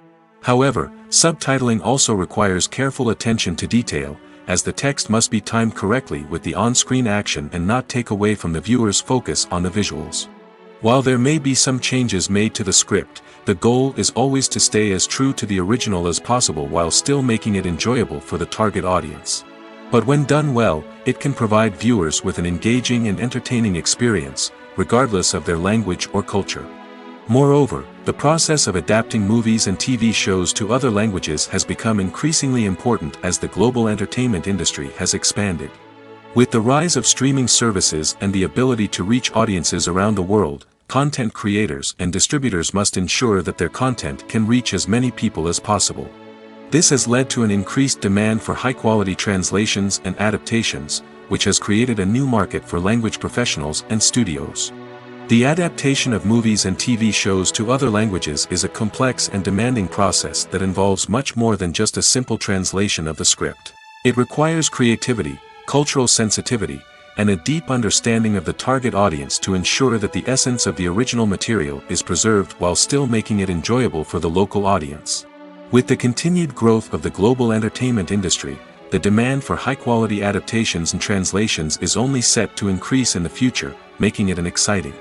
However, subtitling also requires careful attention to detail, as the text must be timed correctly with the on-screen action and not take away from the viewer's focus on the visuals. While there may be some changes made to the script, the goal is always to stay as true to the original as possible while still making it enjoyable for the target audience. But when done well, it can provide viewers with an engaging and entertaining experience, regardless of their language or culture. Moreover, the process of adapting movies and TV shows to other languages has become increasingly important as the global entertainment industry has expanded. With the rise of streaming services and the ability to reach audiences around the world, content creators and distributors must ensure that their content can reach as many people as possible. This has led to an increased demand for high-quality translations and adaptations, which has created a new market for language professionals and studios. The adaptation of movies and TV shows to other languages is a complex and demanding process that involves much more than just a simple translation of the script. It requires creativity, cultural sensitivity, and a deep understanding of the target audience to ensure that the essence of the original material is preserved while still making it enjoyable for the local audience. With the continued growth of the global entertainment industry, the demand for high-quality adaptations and translations is only set to increase in the future, making it an exciting.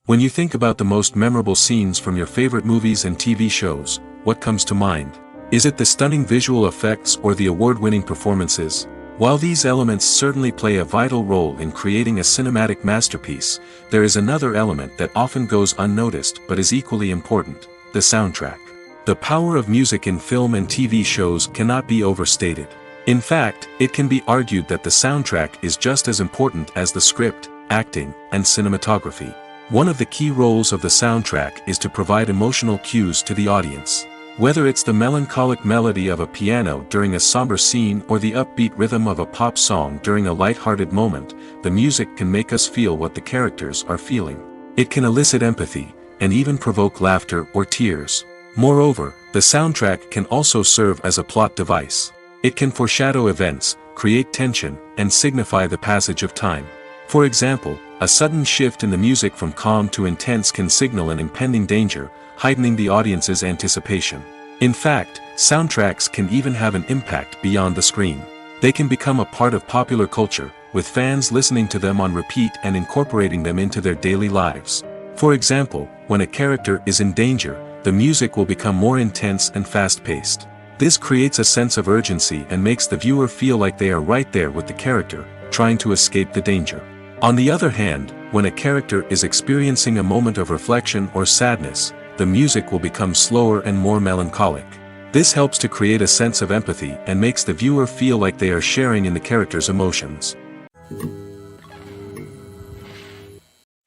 When you think about the most memorable scenes from your favorite movies and TV shows, what comes to mind? Is it the stunning visual effects or the award-winning performances? While these elements certainly play a vital role in creating a cinematic masterpiece, there is another element that often goes unnoticed but is equally important: the soundtrack. The power of music in film and TV shows cannot be overstated. In fact, it can be argued that the soundtrack is just as important as the script, acting, and cinematography. One of the key roles of the soundtrack is to provide emotional cues to the audience. Whether it's the melancholic melody of a piano during a somber scene or the upbeat rhythm of a pop song during a light-hearted moment, the music can make us feel what the characters are feeling. It can elicit empathy, and even provoke laughter or tears. Moreover, the soundtrack can also serve as a plot device. It can foreshadow events, create tension, and signify the passage of time. For example, a sudden shift in the music from calm to intense can signal an impending danger, heightening the audience's anticipation. In fact, soundtracks can even have an impact beyond the screen. They can become a part of popular culture, with fans listening to them on repeat and incorporating them into their daily lives. For example, when a character is in danger, the music will become more intense and fast-paced. This creates a sense of urgency and makes the viewer feel like they are right there with the character, trying to escape the danger. On the other hand, when a character is experiencing a moment of reflection or sadness, the music will become slower and more melancholic. This helps to create a sense of empathy and makes the viewer feel like they are sharing in the character's emotions.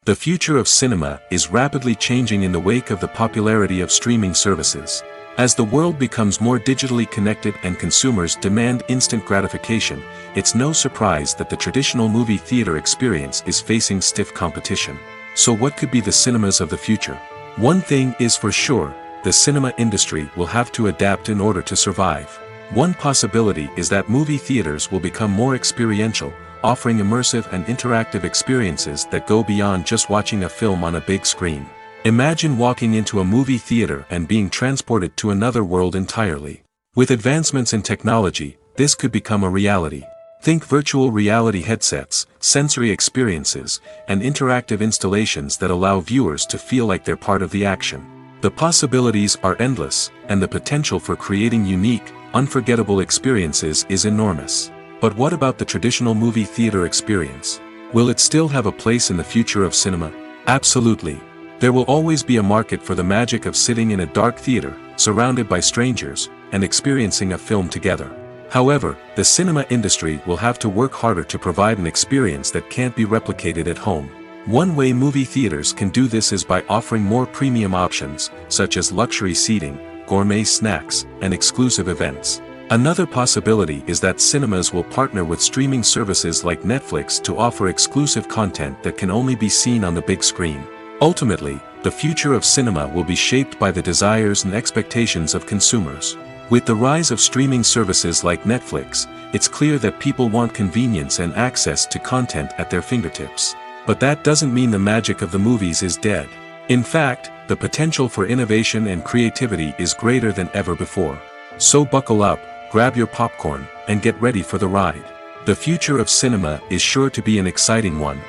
The future of cinema is rapidly changing in the wake of the popularity of streaming services. As the world becomes more digitally connected and consumers demand instant gratification, it's no surprise that the traditional movie theater experience is facing stiff competition. So what could be the cinemas of the future? One thing is for sure: the cinema industry will have to adapt in order to survive. One possibility is that movie theaters will become more experiential, offering immersive and interactive experiences that go beyond just watching a film on a big screen. Imagine walking into a movie theater and being transported to another world entirely. With advancements in technology, this could become a reality. Think virtual reality headsets, sensory experiences, and interactive installations that allow viewers to feel like they're part of the action. The possibilities are endless, and the potential for creating unique, unforgettable experiences is enormous. But what about the traditional movie theater experience? Will it still have a place in the future of cinema? Absolutely. There will always be a market for the magic of sitting in a dark theater, surrounded by strangers, and experiencing a film together. However, the cinema industry will have to work harder to provide an experience that can't be replicated at home. One way movie theaters can do this is by offering more premium options, such as luxury seating, gourmet snacks, and exclusive events. Another possibility is that cinemas will partner with streaming services like Netflix to offer exclusive content that can only be seen on the big screen. Ultimately, the future of cinema will be shaped by the desires and expectations of consumers. With the rise of streaming services like Netflix, it's clear that people want convenience and access to content at their fingertips. But that doesn't mean the magic of the movies is dead. In fact, The potential for innovation and creativity is greater than ever before. So buckle up, grab your popcorn, and get ready for the ride. The future of cinema is sure to be an exciting one.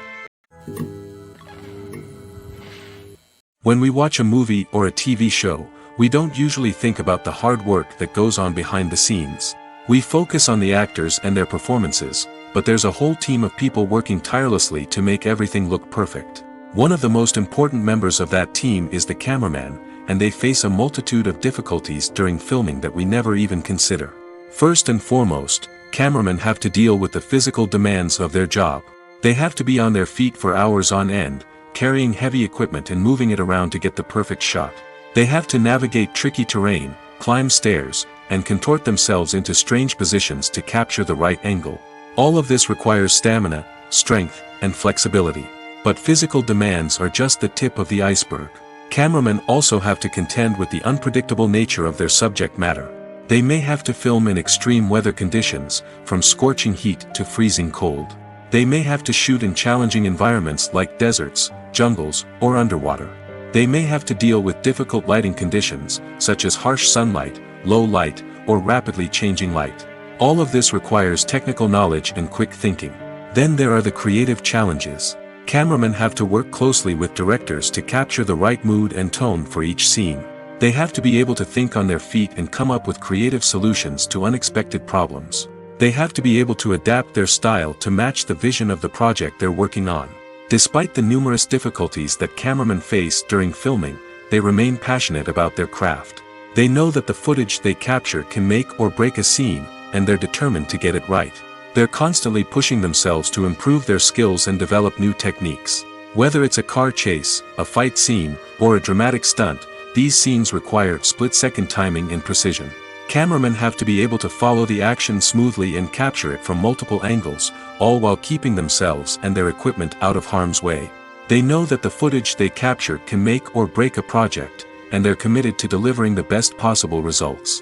When we watch a movie or a TV show, we don't usually think about the hard work that goes on behind the scenes. We focus on the actors and their performances, but there's a whole team of people working tirelessly to make everything look perfect. One of the most important members of that team is the cameraman, and they face a multitude of difficulties during filming that we never even consider. First and foremost, cameramen have to deal with the physical demands of their job. They have to be on their feet for hours on end, carrying heavy equipment and moving it around to get the perfect shot. They have to navigate tricky terrain, climb stairs, and contort themselves into strange positions to capture the right angle. All of this requires stamina, strength, and flexibility. But physical demands are just the tip of the iceberg. Cameramen also have to contend with the unpredictable nature of their subject matter. They may have to film in extreme weather conditions, from scorching heat to freezing cold. They may have to shoot in challenging environments like deserts, jungles, or underwater. They may have to deal with difficult lighting conditions, such as harsh sunlight, low light, or rapidly changing light. All of this requires technical knowledge and quick thinking. Then there are the creative challenges. Cameramen have to work closely with directors to capture the right mood and tone for each scene. They have to be able to think on their feet and come up with creative solutions to unexpected problems. They have to be able to adapt their style to match the vision of the project they're working on. Despite the numerous difficulties that cameramen face during filming, they remain passionate about their craft. They know that the footage they capture can make or break a scene, and they're determined to get it right. They're constantly pushing themselves to improve their skills and develop new techniques. Whether it's a car chase, a fight scene, or a dramatic stunt, these scenes require split-second timing and precision. Cameramen have to be able to follow the action smoothly and capture it from multiple angles, all while keeping themselves and their equipment out of harm's way. They know that the footage they capture can make or break a project, and they're committed to delivering the best possible results.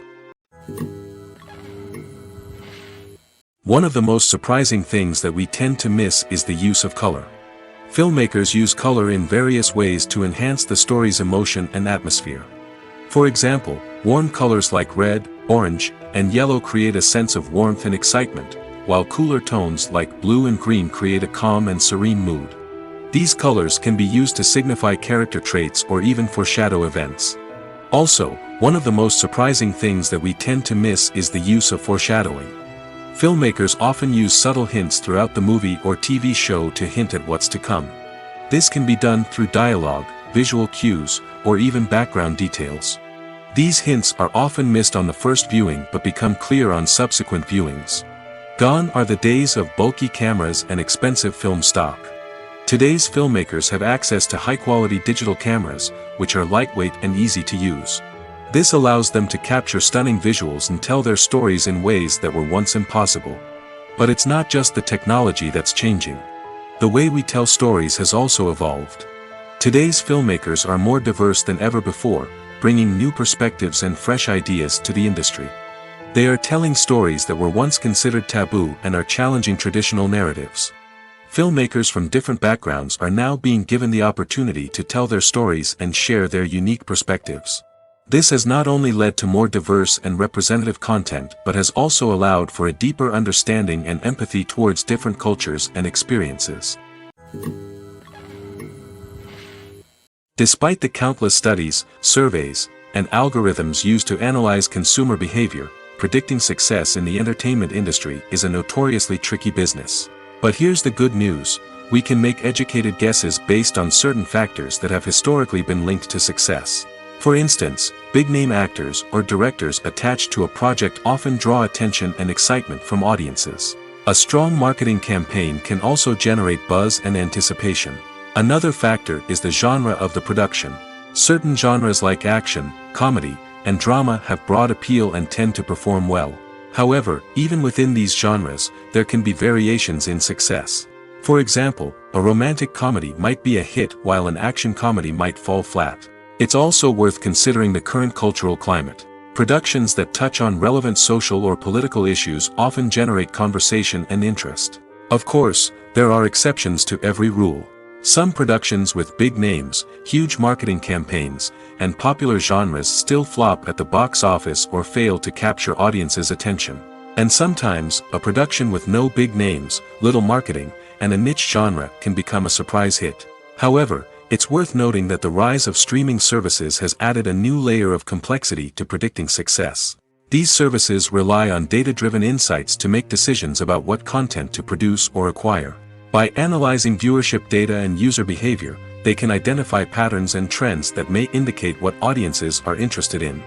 One of the most surprising things that we tend to miss is the use of color. Filmmakers use color in various ways to enhance the story's emotion and atmosphere. For example, warm colors like red, orange, and yellow create a sense of warmth and excitement, while cooler tones like blue and green create a calm and serene mood. These colors can be used to signify character traits or even foreshadow events. Also, one of the most surprising things that we tend to miss is the use of foreshadowing. Filmmakers often use subtle hints throughout the movie or TV show to hint at what's to come. This can be done through dialogue, visual cues, or even background details. These hints are often missed on the first viewing but become clear on subsequent viewings. Gone are the days of bulky cameras and expensive film stock. Today's filmmakers have access to high-quality digital cameras, which are lightweight and easy to use. This allows them to capture stunning visuals and tell their stories in ways that were once impossible. But it's not just the technology that's changing. The way we tell stories has also evolved. Today's filmmakers are more diverse than ever before, bringing new perspectives and fresh ideas to the industry. They are telling stories that were once considered taboo and are challenging traditional narratives. Filmmakers from different backgrounds are now being given the opportunity to tell their stories and share their unique perspectives. This has not only led to more diverse and representative content but has also allowed for a deeper understanding and empathy towards different cultures and experiences. Despite the countless studies, surveys, and algorithms used to analyze consumer behavior, predicting success in the entertainment industry is a notoriously tricky business. But here's the good news: we can make educated guesses based on certain factors that have historically been linked to success. For instance, big-name actors or directors attached to a project often draw attention and excitement from audiences. A strong marketing campaign can also generate buzz and anticipation. Another factor is the genre of the production. Certain genres like action, comedy, and drama have broad appeal and tend to perform well. However, even within these genres, there can be variations in success. For example, a romantic comedy might be a hit while an action comedy might fall flat. It's also worth considering the current cultural climate. Productions that touch on relevant social or political issues often generate conversation and interest. Of course, there are exceptions to every rule. Some productions with big names, huge marketing campaigns, and popular genres still flop at the box office or fail to capture audiences' attention. And sometimes, a production with no big names, little marketing, and a niche genre can become a surprise hit. However, it's worth noting that the rise of streaming services has added a new layer of complexity to predicting success. These services rely on data-driven insights to make decisions about what content to produce or acquire. By analyzing viewership data and user behavior, they can identify patterns and trends that may indicate what audiences are interested in.